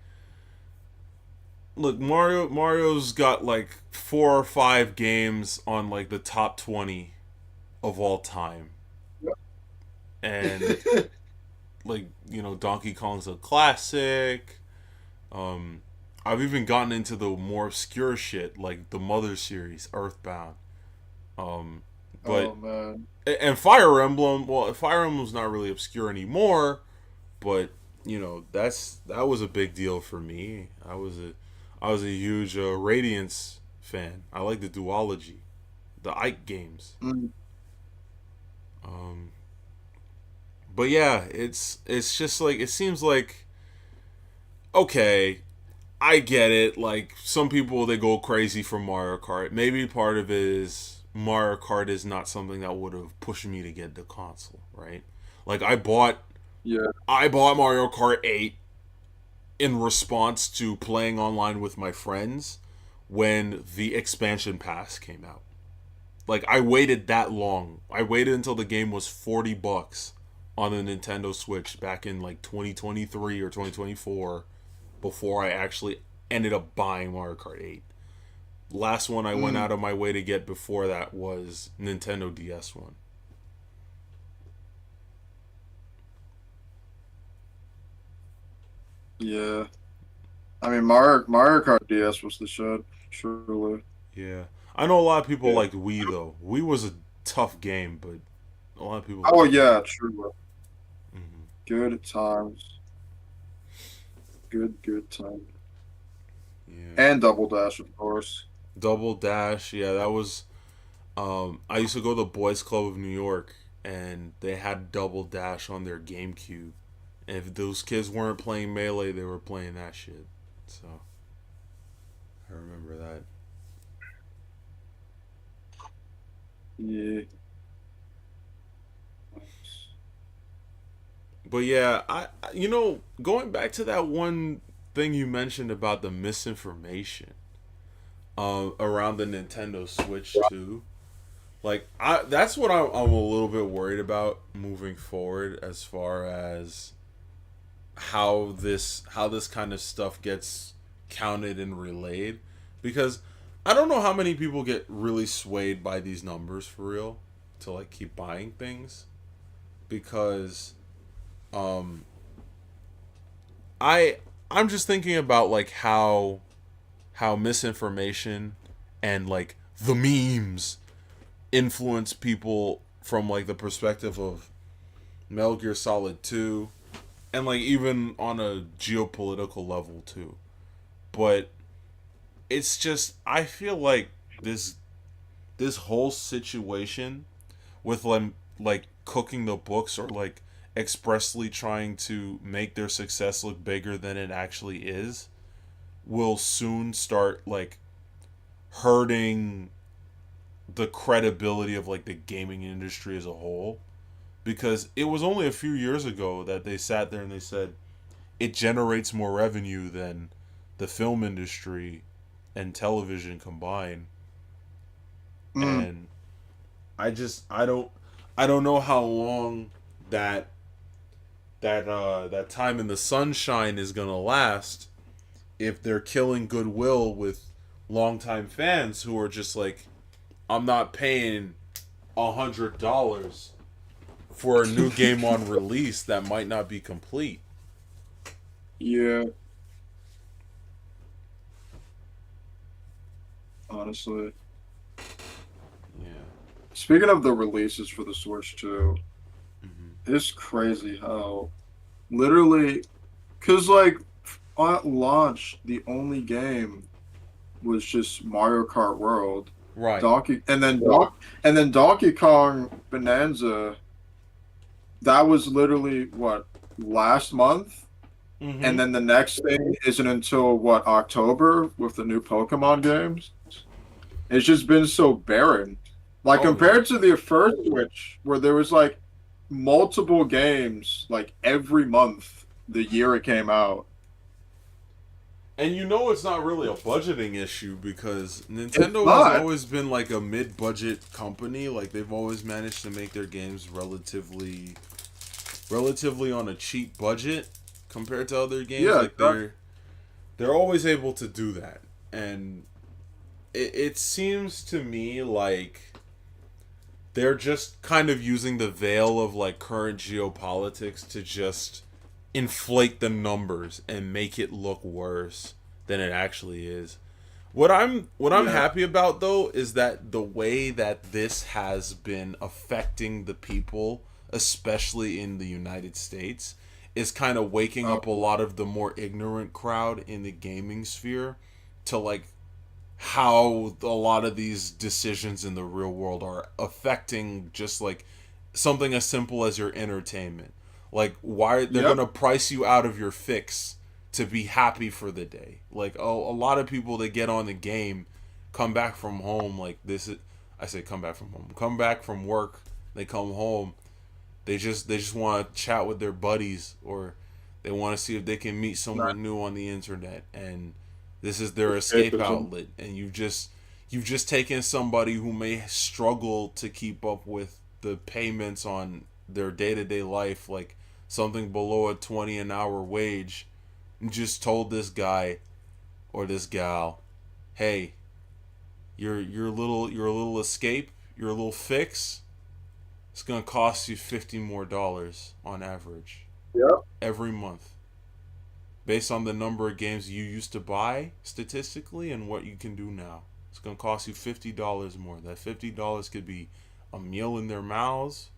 look, Mario's got like 4 or 5 games on like the top 20 of all time, and like Donkey Kong's a classic. Um, I've even gotten into the more obscure shit like the Mother series, Earthbound. Um, but Oh man. and Fire Emblem. Well, Fire Emblem's not really obscure anymore, but that was a big deal for me. I was a huge Radiance fan. I like the duology, the Ike games. Mm, Um, but yeah, it's just like it seems like okay, I get it. Like some people they go crazy for Mario Kart. Maybe part of it is Mario Kart is not something that would have pushed me to get the console, right? Like yeah. I bought Mario Kart 8 in response to playing online with my friends when the expansion pass came out. Like I waited that long. I waited until the game was $40 on the Nintendo Switch back in like 2023 or 2024 before I actually ended up buying Mario Kart 8. Last one I went Mm, out of my way to get before that was Nintendo DS one. yeah. I mean, Mario Kart DS was the shit. Surely. Yeah. I know a lot of people Yeah. liked Wii though. Wii was a tough game, but a lot of people Oh liked Wii. yeah, true. Hmm. Good times. Good time. Yeah. And Double Dash, of course. Double Dash, yeah, that was I used to go to the Boys Club of New York and they had Double Dash on their GameCube. And if those kids weren't playing Melee, they were playing that shit. So, I remember that. Yeah. But yeah, going back to that one thing you mentioned about the misinformation around the Nintendo Switch too. Like that's what I'm a little bit worried about moving forward as far as how this kind of stuff gets counted and relayed, because I don't know how many people get really swayed by these numbers for real to like keep buying things because um I I'm just thinking about like how misinformation and like the memes influence people from like the perspective of Metal Gear Solid 2 and like even on a geopolitical level too. But it's just I feel like this whole situation with like cooking the books or like expressly trying to make their success look bigger than it actually is will soon start like hurting the credibility of like the gaming industry as a whole, because it was only a few years ago that they sat there and they said it generates more revenue than the film industry and television combined. Mm, And I don't know how long that that time in the sunshine is gonna last if they're killing goodwill with longtime fans who are just like, I'm not paying $100 for a new game on release that might not be complete. yeah. Honestly. Yeah. Speaking of the releases for the Switch 2, Hmm. it's crazy how literally, because like at launch, the only game was just Mario Kart World. Right. And then Donkey Kong Bonanza, that was literally what, last month? Mm-hmm. And then the next thing isn't until what, October with the new Pokemon games? It's just been so barren. Like Oh yeah. compared to the first Switch, where there was like multiple games like every month the year it came out. And you know it's not really a budgeting issue because It's Nintendo has not. always been like a mid-budget company. Like they've always managed to make their games relatively on a cheap budget compared to other games. Yeah, Like they're always able to do that. And it seems to me like they're just kind of using the veil of like current geopolitics to just inflate the numbers and make it look worse than it actually is. What I'm yeah. happy about though is that the way that this has been affecting the people, especially in the United States, is kind of waking up a Oh, lot of the more ignorant crowd in the gaming sphere to like how a lot of these decisions in the real world are affecting just like something as simple as your entertainment. Like why they're yep. gonna price you out of your fix to be happy for the day. Like a lot of people that get on the game come back from home like this is I say come back from home. Come back from work, they come home, they just want to chat with their buddies or they want to see if they can meet Not someone new on the internet and this is their escape escapism. outlet and you've just taken somebody who may struggle to keep up with the payments on their day-to-day life like something below a 20 an hour wage and just told this guy or this gal, "Hey, your little escape, your little fix, it's going to cost you $50 more on average Yep. every month." Based on the number of games you used to buy statistically and what you can do now. It's going to cost you $50 more. That $50 could be a meal in their mouths.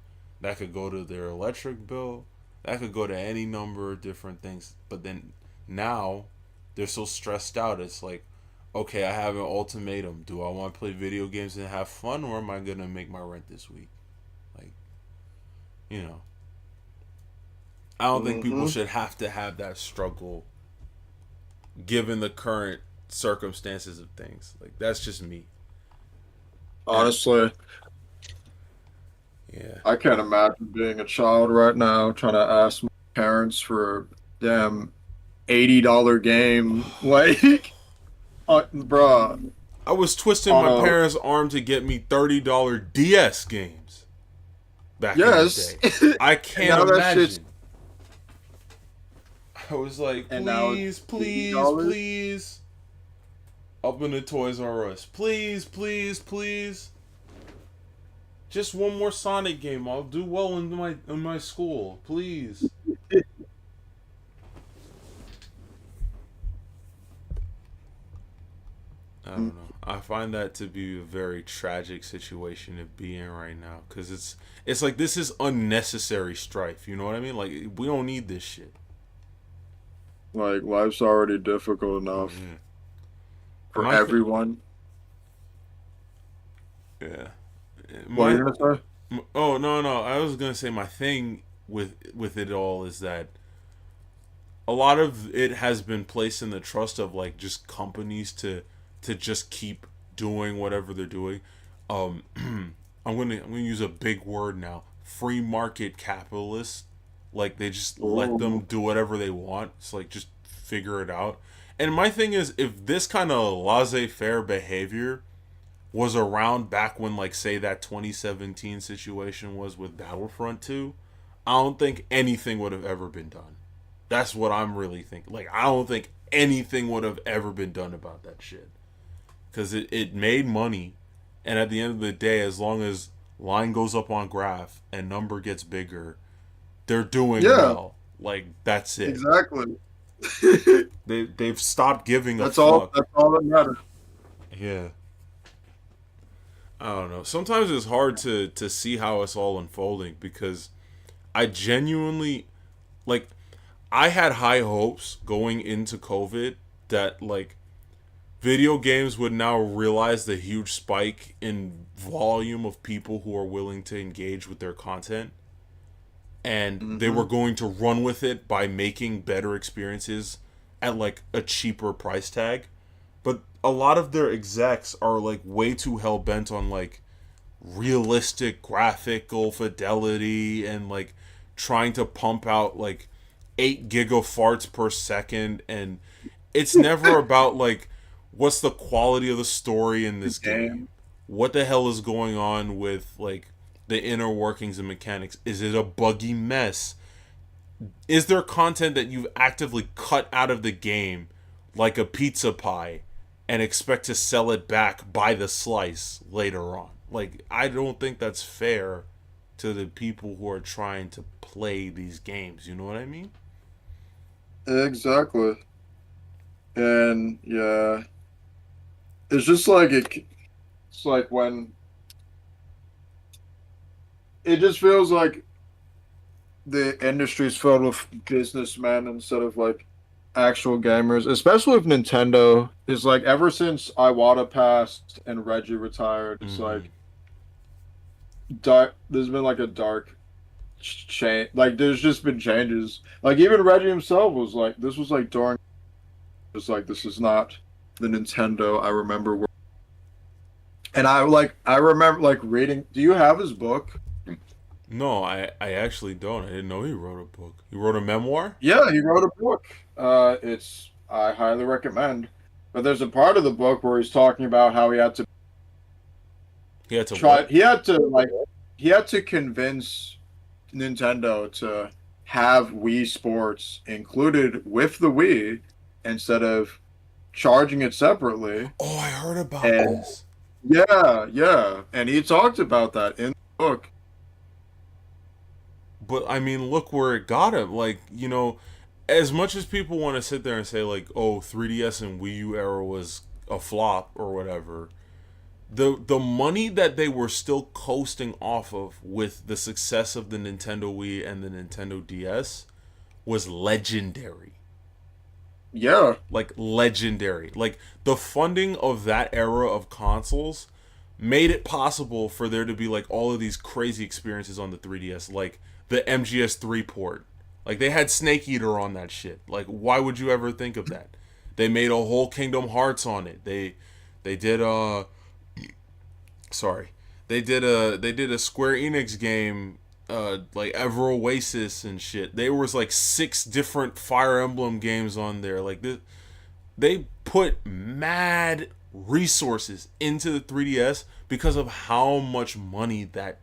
That could go to their electric bill. That could go to any number of different things. But then now they're so stressed out. It's like, okay, I have an ultimatum. Do I want to play video games and have fun or am I going to make my rent this week? Like, you know, I don't think people Hmm. should have to have that struggle given the current circumstances of things. Like that's just me. And Honestly, yeah. I can't imagine being a child right now trying to ask my parents for a damn $80 game. Like, bruh, I was twisting on my a parents' arm to get me $30 DS games back in the yes, day. I and can't now that shit's imagine. I was like, and now it's please, please, $80. please. Up in the Toys R Us. Please, please, please. Just one more Sonic game. I'll do well in my school. Please. I don't know. I find that to be a very tragic situation to be in right now because it's like this is unnecessary strife. You know what I mean? Like we don't need this shit. Like life's already difficult enough Yeah. for My thing. everyone. Yeah. What are My. you gonna say? Oh no no. I was gonna say my thing with it all is that a lot of it has been placed in the trust of like just companies to just keep doing whatever they're doing. Um, I'm gonna use a big word now. Free market capitalists, like they just let them Ooh, do whatever they want. It's like just figure it out. And my thing is, if this kind of laissez-faire behavior was around back when, like, say that 2017 situation was with Battlefront 2, I don't think anything would have ever been done. That's what I'm really thinking. Like, I don't think anything would have ever been done about that shit because it made money, and at the end of the day, as long as line goes up on graph and number gets bigger, they're doing yeah, well. Like that's it. exactly. They've stopped giving a That's all. fuck. That's all that matters. Yeah, I don't know. Sometimes it's hard to see how it's all unfolding because I genuinely like I had high hopes going into COVID that like video games would now realize the huge spike in volume of people who are willing to engage with their content, and they were Mm-hmm. going to run with it by making better experiences at like a cheaper price tag. But a lot of their execs are like way too hell bent on like realistic graphical fidelity and like trying to pump out like 8 gigafarts per second, and it's never about like what's the quality of the story in The this game. game. What the hell is going on with like the inner workings and mechanics? Is it a buggy mess? Is there content that you've actively cut out of the game like a pizza pie and expect to sell it back by the slice later on? Like, I don't think that's fair to the people who are trying to play these games. You know what I mean? Exactly. And yeah, it's just like it's like when it just feels like the industry's filled with businessmen instead of like actual gamers, especially with Nintendo. Is like ever since Iwata passed and Reggie retired, it's Mm-hmm. like dark. There's been like a dark change. Like there's just been changes. Like even Reggie himself was like, this was like during. It's like this is not the Nintendo I remember. And I remember like reading. Do you have his book? No, I actually don't. I didn't know he wrote a book. He wrote a memoir? Yeah, he wrote a book. It's I highly recommend. But there's a part of the book where he's talking about how he had to He had to try. what? He had to convince Nintendo to have Wii Sports included with the Wii instead of charging it separately. Oh, I heard about And this. yeah, yeah, and he talked about that in the book. But I mean, look where it got him. Like, as much as people want to sit there and say like, "Oh, 3DS and Wii U era was a flop" or whatever, the money that they were still coasting off of with the success of the Nintendo Wii and the Nintendo DS was legendary. Yeah, Like legendary. Like the funding of that era of consoles made it possible for there to be like all of these crazy experiences on the 3DS, like the MGS3 port. Like they had Snake Eater on that shit. Like why would you ever think of that? They made a whole Kingdom Hearts on it. They did sorry. They did a Square Enix game like Ever Oasis and shit. There was like 6 different Fire Emblem games on there. Like they put mad resources into the 3DS because of how much money that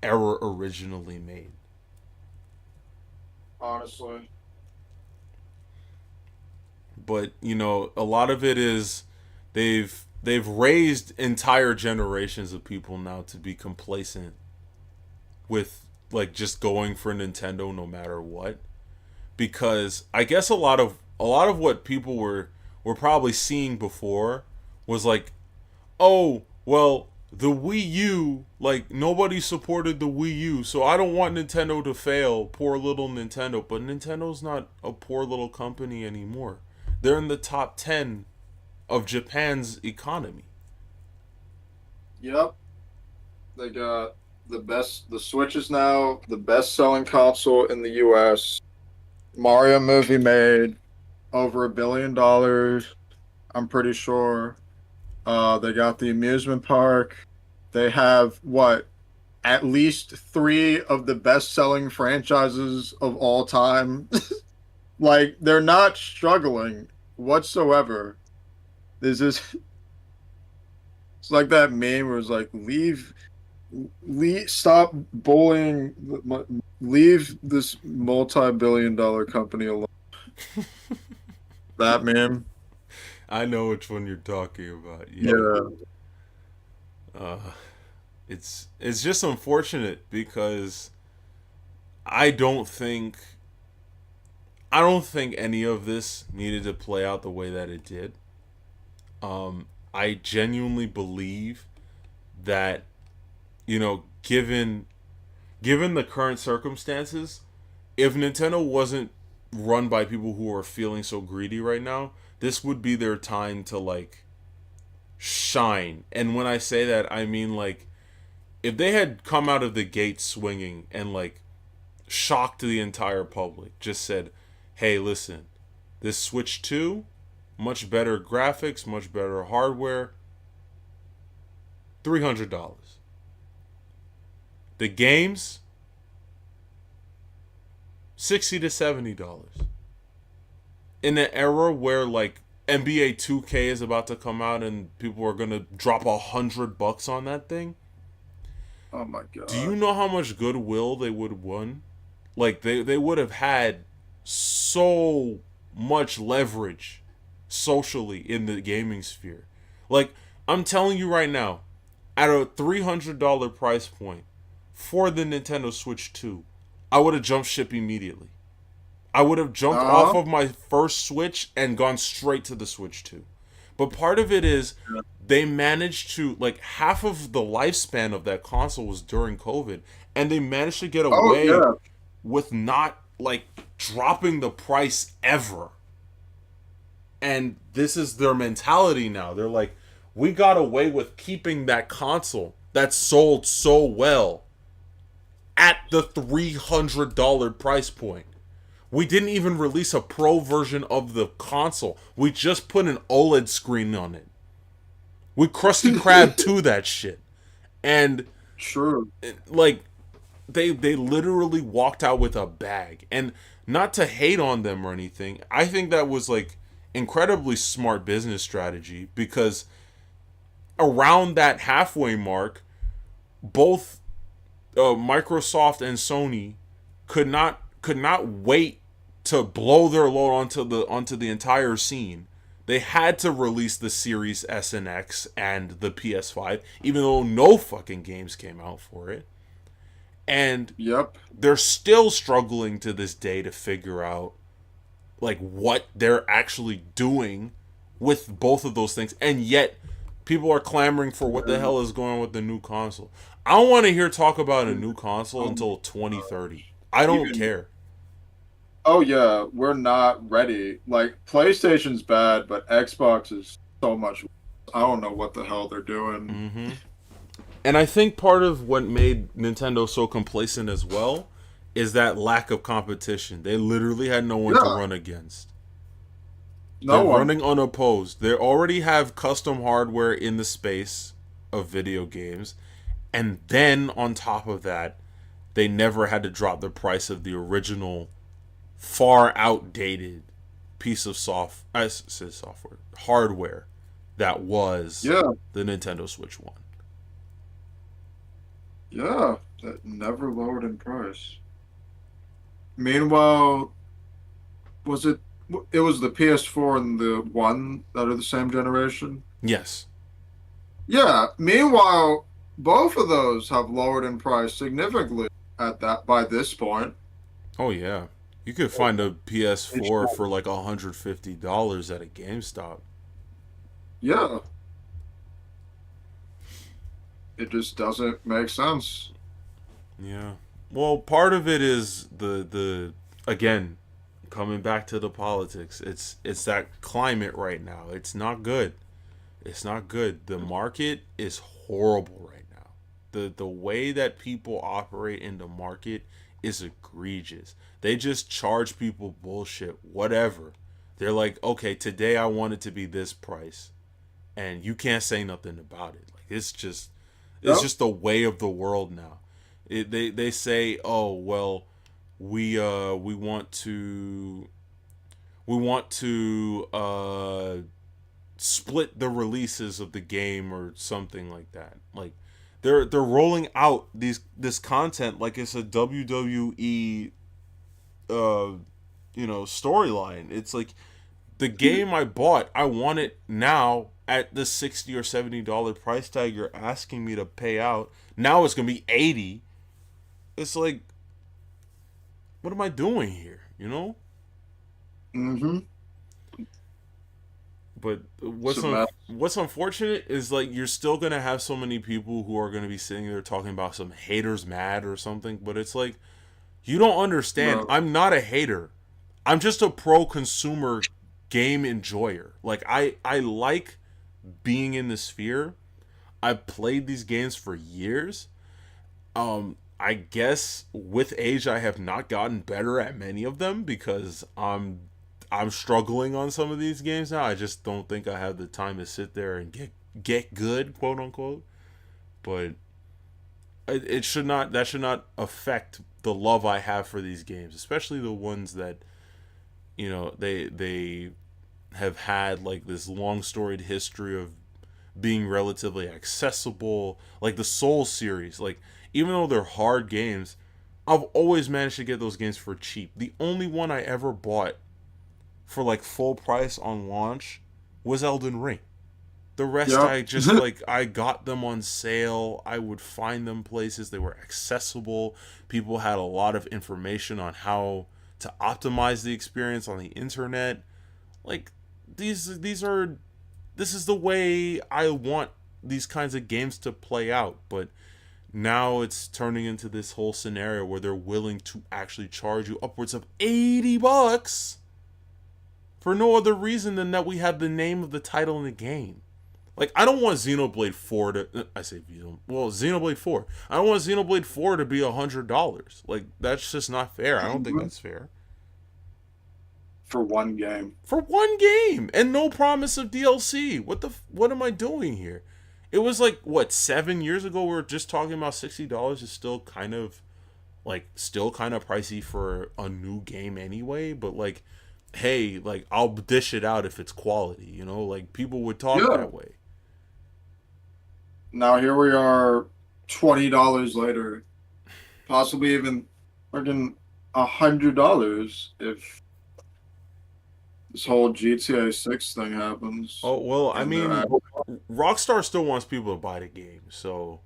era originally made. honestly. But a lot of it is they've raised entire generations of people now to be complacent with like just going for Nintendo no matter what, because I guess a lot of what people were probably seeing before was like, oh, well, the Wii U, like nobody supported the Wii U, so I don't want Nintendo to fail. Poor little Nintendo. But Nintendo's not a poor little company anymore. They're in the top 10 of Japan's economy. Yep. They got the Switch is now the best selling console in the US. Mario movie made over $1 billion, I'm pretty sure. They got the amusement park. They have what? At least three of the best selling franchises of all time. Like they're not struggling whatsoever. This is it's like that meme where it's like leave stop bullying leave this multi-billion-dollar company alone. That meme. I know which one you're talking about. Yeah. Yeah. Uh, it's just unfortunate because I don't think I don't think any of this needed to play out the way that it did. I genuinely believe that given the current circumstances, if Nintendo wasn't run by people who are feeling so greedy right now, this would be their time to like shine. And when I say that, I mean like if they had come out of the gate swinging and like shocked the entire public, just said, "Hey, listen, this Switch 2, much better graphics, much better hardware, $300. The games, $60 to $70." In an era where like NBA 2K is about to come out and people are gonna drop $100 on that thing, Oh my do you god. know how much goodwill they would have won? Like they would have had so much leverage socially in the gaming sphere. Like I'm telling you right now, at a $300 price point for the Nintendo Switch 2, I would have jumped ship immediately. I would have jumped off Uh-huh. of my first Switch and gone straight to the Switch 2. But part of it is they managed to, like, half of the lifespan of that console was during COVID, and they managed to get Oh away yeah. with not, like, dropping the price ever. And this is their mentality now. They're like, we got away with keeping that console that sold so well at the $300 price point. We didn't even release a pro version of the console. We just put an OLED screen on it. We crusty crab to that shit. And True. like they literally walked out with a bag. And not to hate on them or anything, I think that was like incredibly smart business strategy because around that halfway mark, both Microsoft and Sony could not wait to blow their load onto the entire scene. They had to release the Series S and X and the PS5, even though no fucking games came out for it. And Yep. they're still struggling to this day to figure out like what they're actually doing with both of those things. And yet people are clamoring for what the Yeah. hell is going on with the new console. I don't want to hear talk about a new console Oh my until god. 2030. I don't Even care. oh yeah, we're not ready. Like PlayStation's bad, but Xbox is so much worse. I don't know what the hell they're doing. Mm-hmm. And I think part of what made Nintendo so complacent as well is that lack of competition. They literally had no one to Yeah, run against. They're no one. running unopposed. They already have custom hardware in the space of video games. And then on top of that, they never had to drop the price of the original, far outdated piece of software, hardware that was Yeah, the Nintendo Switch One. yeah. That never lowered in price. Meanwhile, was it? It was the PS4 and the one that are the same generation. Yes. Yeah. Meanwhile, both of those have lowered in price significantly at that by this point. Oh yeah. You could find a It PS4 should- for like $150 at a GameStop. Yeah, it just doesn't make sense. Yeah. Well, part of it is the again coming back to the politics. It's that climate right now. It's not good. It's not good. The market is horrible right now. The way that people operate in the market is egregious. They just charge people bullshit, whatever. They're like, okay, today I want it to be this price, and you can't say nothing about it. Like it's Yep. just the way of the world now. They say, oh well, we want to split the releases of the game or something like that. Like they're rolling out this content like it's a WWE uh storyline. It's like the game I bought, I want it now at the $60 or $70 price tag you're asking me to pay out. Now it's gonna be 80. It's like, what am I doing here? You know? Mm-hmm. But It's a mess. what's unfortunate is like you're still gonna have so many people who are gonna be sitting there talking about some haters mad or something. But it's like you don't understand. No. I'm not a hater. I'm just a pro consumer game enjoyer. Like I like being in the sphere, I've played these games for years. I guess with age I have not gotten better at many of them because I'm struggling on some of these games now. I just don't think I have the time to sit there and get good, quote unquote. But it should not that should not affect the love I have for these games, especially the ones that they have had like this long storied history of being relatively accessible, like the Soul series. Like even though they're hard games, I've always managed to get those games for cheap. The only one I ever bought for like full price on launch was Elden Ring. The rest Yep. I just like I got them on sale. I would find them places, they were accessible. People had a lot of information on how to optimize the experience on the internet. Like these are this is the way I want these kinds of games to play out, but now it's turning into this whole scenario where they're willing to actually charge you upwards of $80 for no other reason than that we have the name of the title in the game. Like I don't want Xenoblade 4 to Xenoblade 4. I don't want Xenoblade 4 to be $100. Like that's just not fair. I don't think that's fair. For one game. For one game and no promise of DLC. What am I doing here? It was like what 7 years ago we were just talking about $60 is still kind of pricey for a new game anyway, but like hey, like I'll dish it out if it's quality, like people would talk Yeah. that way. Now here we are, $20 later, possibly even freaking $100 if this whole GTA 6 thing happens. Oh, well, I And they're mean Rockstar still wants people to buy the game. So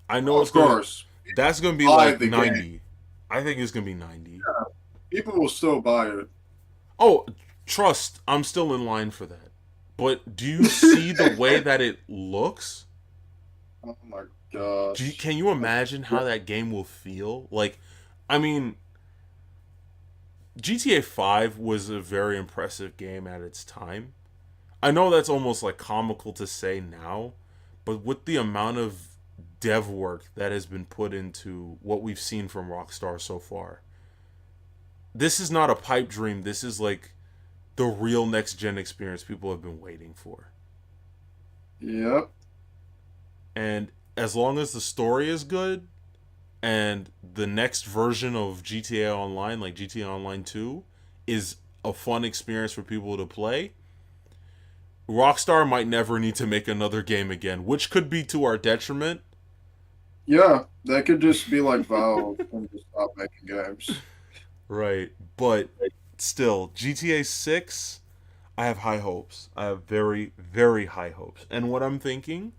I know of course, that's going to be buy like the game. 90. I think it's going to be 90. People will still buy it. Oh, trust, I'm still in line for that. But do you see the way that it looks? Oh my gosh. Can you imagine how that game will feel? Like, I mean, GTA 5 was a very impressive game at its time. I know that's almost like comical to say now, but with the amount of dev work that has been put into what we've seen from Rockstar so far, this is not a pipe dream. This is like the real next gen experience people have been waiting for. Yep. And as long as the story is good and the next version of GTA Online, like GTA Online 2, is a fun experience for people to play, Rockstar might never need to make another game again, which could be to our detriment. Yeah, that could just be like Valve and just stop making games. Right. But still, GTA 6, I have high hopes. I have very, very high hopes. And what I'm thinking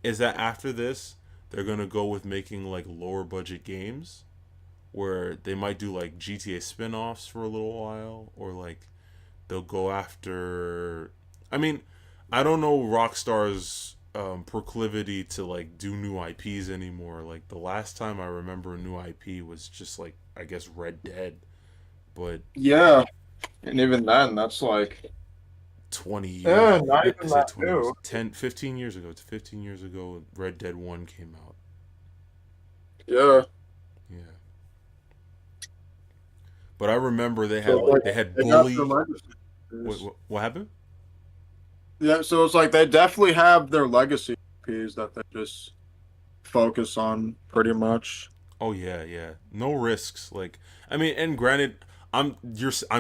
is that after this, they're going to go with making like lower budget games where they might do like GTA spin offs for a little while, or like they'll go after. I mean, I don't know Rockstar's proclivity to like do new IPs anymore. Like the last time I remember a new IP was just like I guess Red Dead, but Yeah, and even then, that's like 20 years. yeah, not I even say that 20 years. new. 10, 15 years ago. It's 15 years ago. Red Dead 1 came out. Yeah. Yeah. But I remember So like they had they got their Bully. legacy. What happened? Yeah, so it's like they definitely have their legacy IPs that they just focus on pretty much. Oh yeah, yeah. No risks. Like I mean, and granted, I'm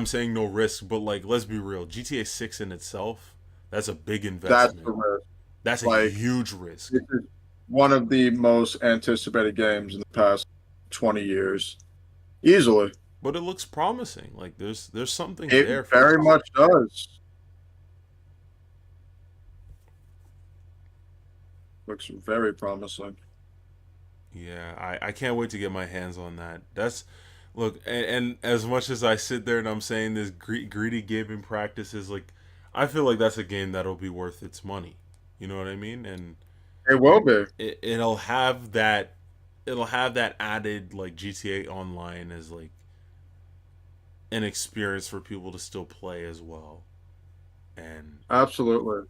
saying no risks, but like let's be real. GTA 6 in itself, that's a big That's the investment. risk. That's a Like huge risk. this is one of the most anticipated games in the past 20 years. Easily. But it looks promising. Like there's something It there for very this. much does. Looks very promising. Yeah, I can't wait to get my hands on that. That's look, and as much as I sit there and I'm saying this greedy gaming practices, like I feel like that's a game that'll be worth its money. You know what I mean? And It will be. it'll have that added like GTA Online as like an experience for people to still play as well. And Absolutely.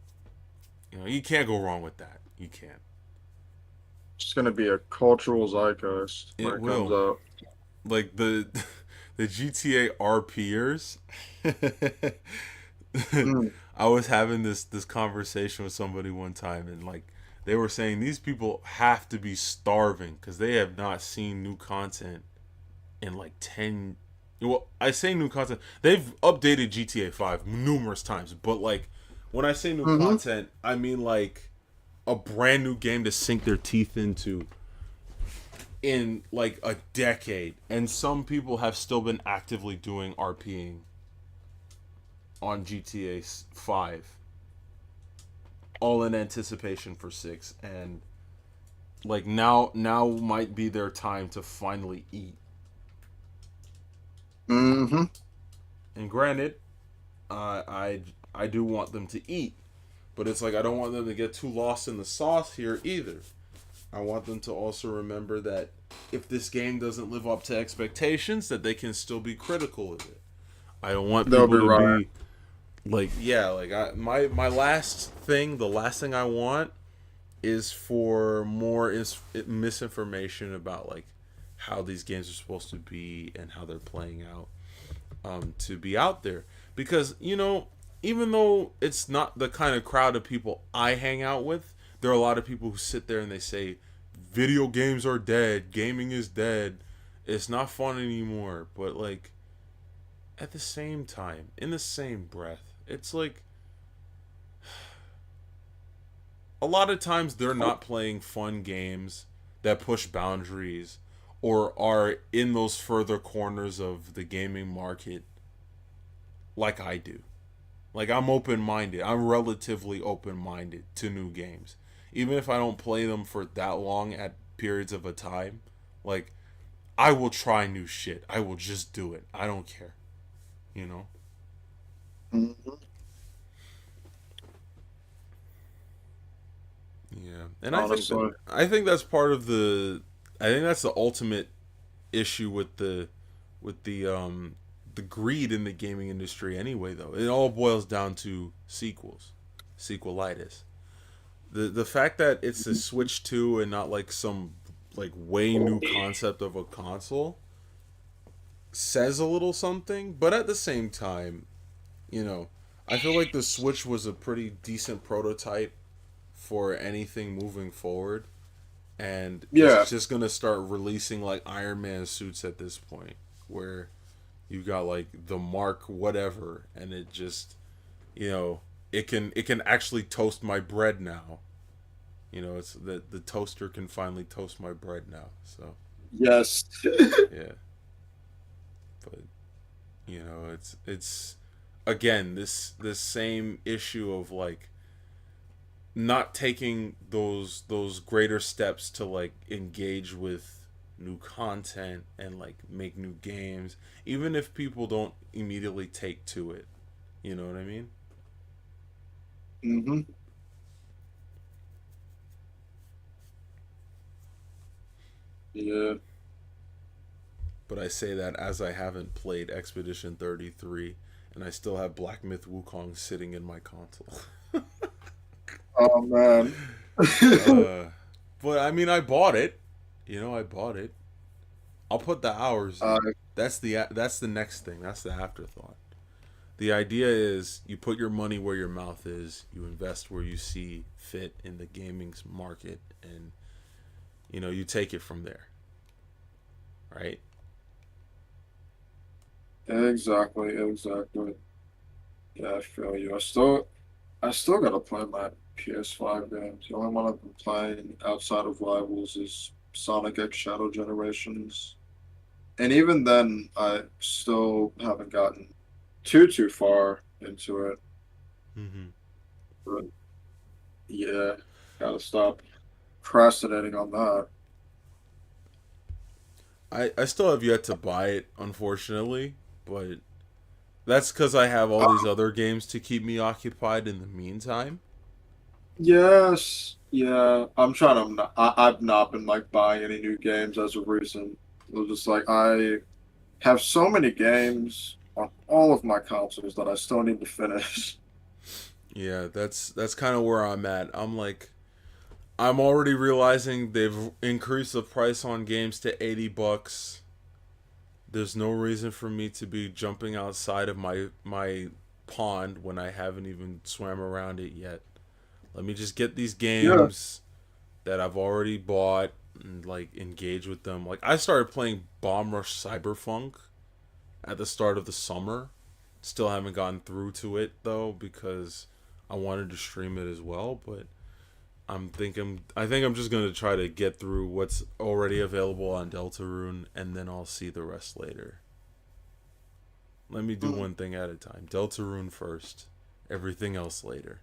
You know, you can't go wrong with that. You can't. It's gonna be a cultural zeitgeist when It it comes will. out. Like the the GTA RPers. Mm. I was having this conversation with somebody one time, and like they were saying these people have to be starving because they have not seen new content in like 10. Well, I say new content, they've updated GTA 5 numerous times, but like when I say new Mm-hmm. content, I mean like a brand new game to sink their teeth into in like a decade. And some people have still been actively doing RPing on GTA 5, all in anticipation for 6. And like now might be their time to finally eat. Mm-hmm. And granted, I do want them to eat, but it's like I don't want them to get too lost in the sauce here either. I want them to also remember that if this game doesn't live up to expectations, that they can still be critical of it. I don't want They'll people be to right. be like, yeah, like my last thing, the last thing I want is for more misinformation about like how these games are supposed to be and how they're playing out, to be out there, because even though it's not the kind of crowd of people I hang out with, there are a lot of people who sit there and they say video games are dead, gaming is dead, it's not fun anymore. But like at the same time, in the same breath, it's like a lot of times they're not playing fun games that push boundaries or are in those further corners of the gaming market like I do. Like I'm open minded. I'm relatively open minded to new games. Even if I don't play them for that long at periods of a time, like I will try new shit. I will just do it. I don't care. You know? Mm-hmm. Yeah. And Honestly. I think that's part of the I think that's the ultimate issue with the greed in the gaming industry anyway though. It all boils down to sequels. Sequelitis. The fact that it's a Switch 2 and not like some like way new concept of a console says a little something, but at the same time, you know, I feel like the Switch was a pretty decent prototype for anything moving forward, and Yeah. it's just gonna start releasing like Iron Man suits at this point, where you got like the Mark whatever, and it just it can actually toast my bread now. It's the toaster can finally toast my bread now. So Yes. yeah, but it's again this same issue of like not taking those greater steps to like engage with new content and like make new games, even if people don't immediately take to it. You know what I mean? Mm-hmm. Yeah. But I say that as I haven't played Expedition 33 and I still have Black Myth Wukong sitting in my console. Oh man. uh, but I mean, I bought it. I bought it. I'll put the hours uh, in. That's the next thing. That's the afterthought. The idea is you put your money where your mouth is. You invest where you see fit in the gaming market, and you take it from there, right? exactly. Exactly. Yeah, I feel you. I still gotta play my PS5 games. The only one I've been playing outside of Rivals is Sonic X Shadow Generations. And even then, I still haven't gotten too far into it. Mm-hmm. But yeah, gotta stop procrastinating on that. I still have yet to buy it, unfortunately, but that's because I have all these Uh, other games to keep me occupied in the meantime. yes, yeah. I'm trying to. I've not been like buying any new games as of recent. It was just like I have so many games on all of my consoles that I still need to finish. Yeah, that's kind of where I'm at. I'm like, I'm already realizing they've increased the price on games to $80. There's no reason for me to be jumping outside of my pond when I haven't even swam around it yet. Let me just get these Yeah. games that I've already bought and like engage with them. Like I started playing Bomb Rush Cyberpunk at the start of the summer. Still haven't gotten through to it though because I wanted to stream it as well, but I think I'm just gonna try to get through what's already available on Deltarune and then I'll see the rest later. Let me do Mm. one thing at a time. Deltarune first, everything else later.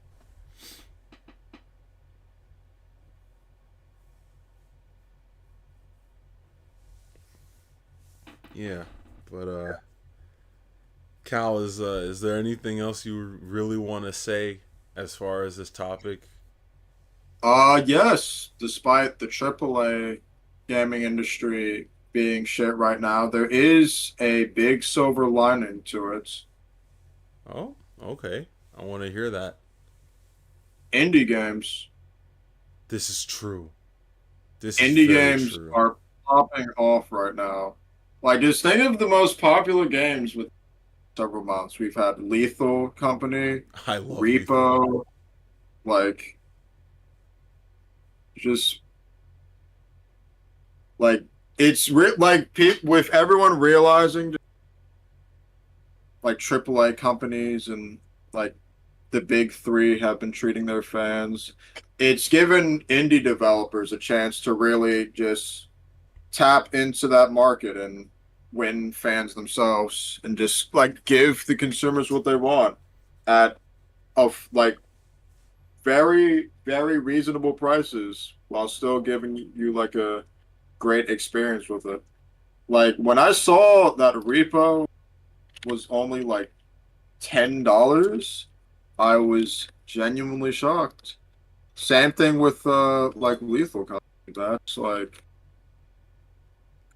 Yeah, but Cal, is there anything else you really want to say as far as this topic? Yes. Despite the AAA gaming industry being shit right now, there is a big silver lining to it. Oh, okay. I want to hear that. Indie games. This is true. This is Indie very games true. are popping off right now. Like, just think of the most popular games with several months. We've had Lethal Company, I love Lethal. Repo, like, just like like with everyone realizing like AAA companies and like the big three have been treating their fans. It's given indie developers a chance to really just tap into that market and win fans themselves and just like give the consumers what they want at of like very reasonable prices while still giving you like a great experience with it. Like when I saw that Repo was only like $10, I was genuinely shocked. Same thing with like Lethal Company. That's like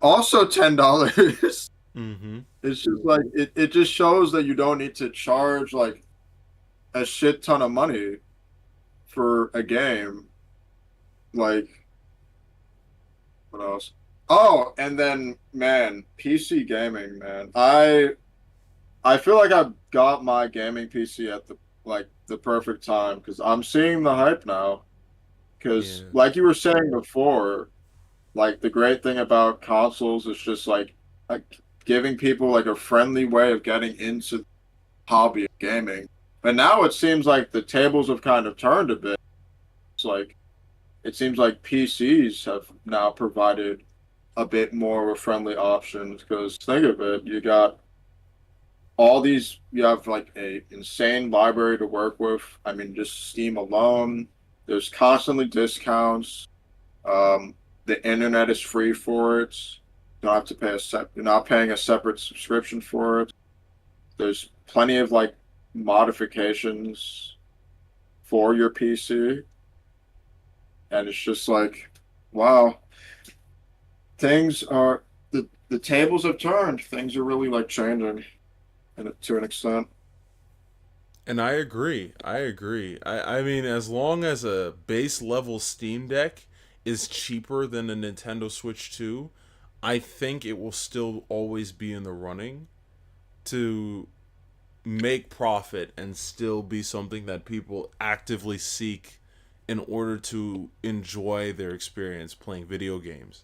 also $10. Mm-hmm. It's just like it just shows that you don't need to charge like a shit ton of money for a game. Like what else? Oh, and then man, PC gaming, man. I feel like I've got my gaming PC at the perfect time because I'm seeing the hype now. Because Yeah. like you were saying before, like the great thing about consoles is just like giving people like a friendly way of getting into the hobby of gaming. But now it seems like the tables have kind of turned a bit. It's like it seems like PCs have now provided a bit more of a friendly options because think of it, you have like a insane library to work with. I mean, just Steam alone, there's constantly discounts. Um, the internet is free for it. You don't have to pay you're not paying a separate subscription for it. There's plenty of like modifications for your PC, and it's just like, wow, things are the tables have turned. Things are really like changing, and to an extent. And I agree. I agree. I mean, as long as a base level Steam Deck is cheaper than a Nintendo Switch 2, I think it will still always be in the running to make profit and still be something that people actively seek in order to enjoy their experience playing video games.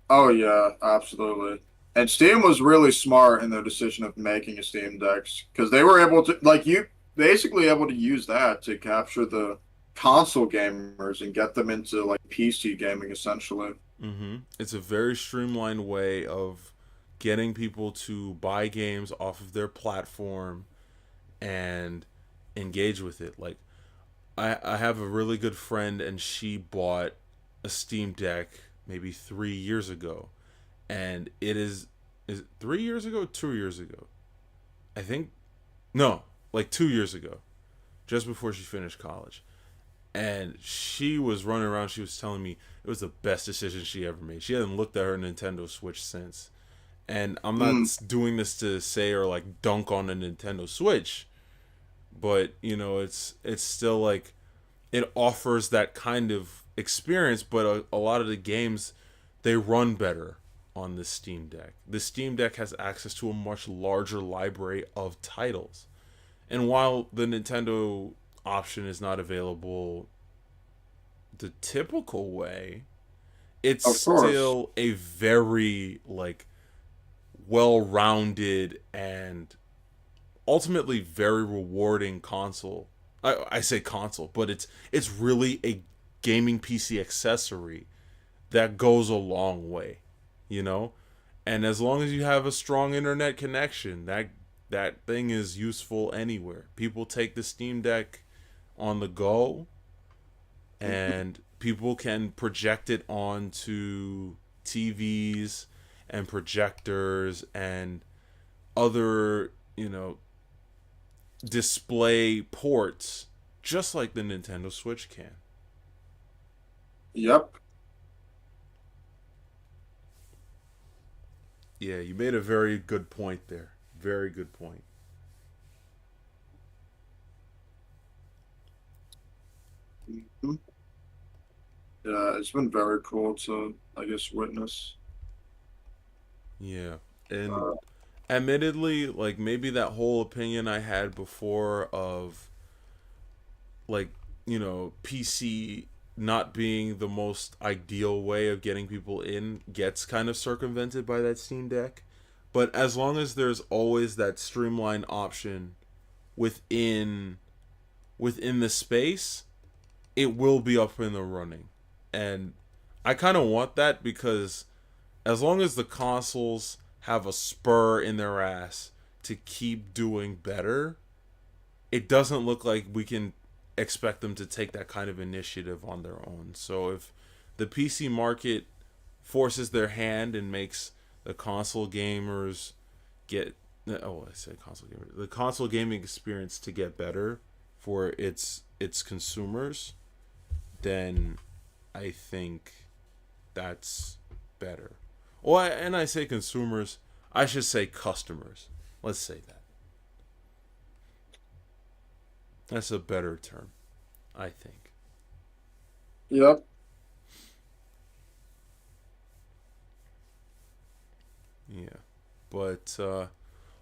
Oh yeah, absolutely. And Steam was really smart in their decision of making a Steam Deck because they were able to like you basically able to use that to capture the console gamers and get them into like PC gaming essentially. It's a very streamlined way of getting people to buy games off of their platform and engage with it. Like I have a really good friend and she bought a Steam Deck maybe 3 years ago, and is it 3 years ago, 2 years ago? I think no, like 2 years ago, just before she finished college. And she was running around. She was telling me it was the best decision she ever made. She hadn't looked at her Nintendo Switch since. And I'm Mm. not doing this to say or like dunk on a Nintendo Switch, but it's still like it offers that kind of experience, but a lot of the games they run better on the Steam Deck. The Steam Deck has access to a much larger library of titles. And while the Nintendo option is not available the typical way, it's Of course. still a very like well-rounded and ultimately very rewarding console. I say console, but it's really a gaming PC accessory that goes a long way, you know? And as long as you have a strong internet connection, that thing is useful anywhere. People take the Steam Deck on the go and people can project it onto TVs and projectors and other, display ports just like the Nintendo Switch can. Yep. Yeah, you made a very good point there. Very good point. Mhm. Yeah, it's been very cool to, I guess, witness. Yeah. And Uh, admittedly, like maybe that whole opinion I had before of like, PC not being the most ideal way of getting people in gets kind of circumvented by that Steam Deck. But as long as there's always that streamlined option within within the space, it will be up in the running. And I kind of want that because as long as the consoles have a spur in their ass to keep doing better, it doesn't look like we can expect them to take that kind of initiative on their own. So if the PC market forces their hand and makes the console gamers get I say console gamer the console gaming experience to get better for its consumers, then I think that's better. Well, and I say consumers, I should say customers. Let's say that. That's a better term, I think. yep. Yeah. But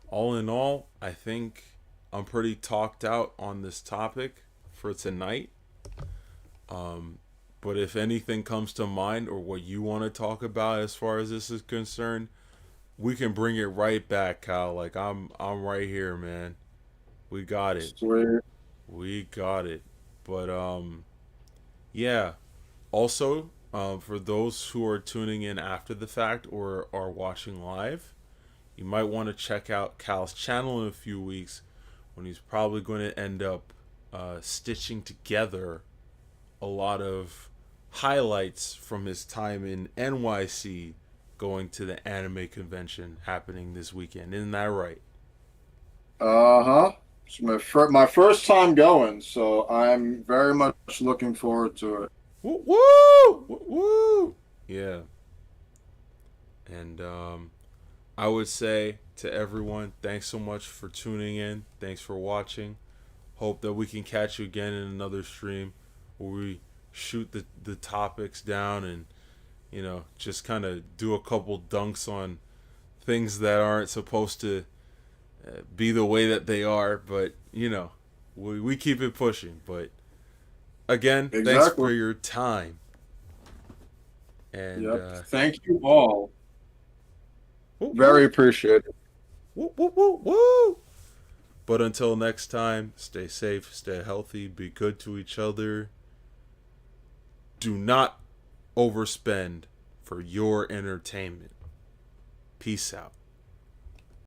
all in all, I think I'm pretty talked out on this topic for tonight. Um, but if anything comes to mind or what you want to talk about as far as this is concerned, we can bring it right back, Kyle. Like I'm right here, man. We got it. Sweet. We got it. But yeah. Also, for those who are tuning in after the fact or are watching live, you might want to check out Cal's channel in a few weeks when he's probably going to end up stitching together a lot of highlights from his time in NYC going to the anime convention happening this weekend. Isn't that right? Uh-huh. It's my first time going, so I'm very much looking forward to it. Woo woo! Woo woo! Yeah. And I would say to everyone, thanks so much for tuning in. Thanks for watching. Hope that we can catch you again in another stream where we shoot the topics down and, just kind of do a couple dunks on things that aren't supposed to be the way that they are. But, we keep it pushing. But again, thanks Exactly. for your time. And, Yep. Thank you all. woo Very woo! appreciated. Woo woo woo woo! But until next time, stay safe, stay healthy, be good to each other. Do not overspend for your entertainment. Peace out.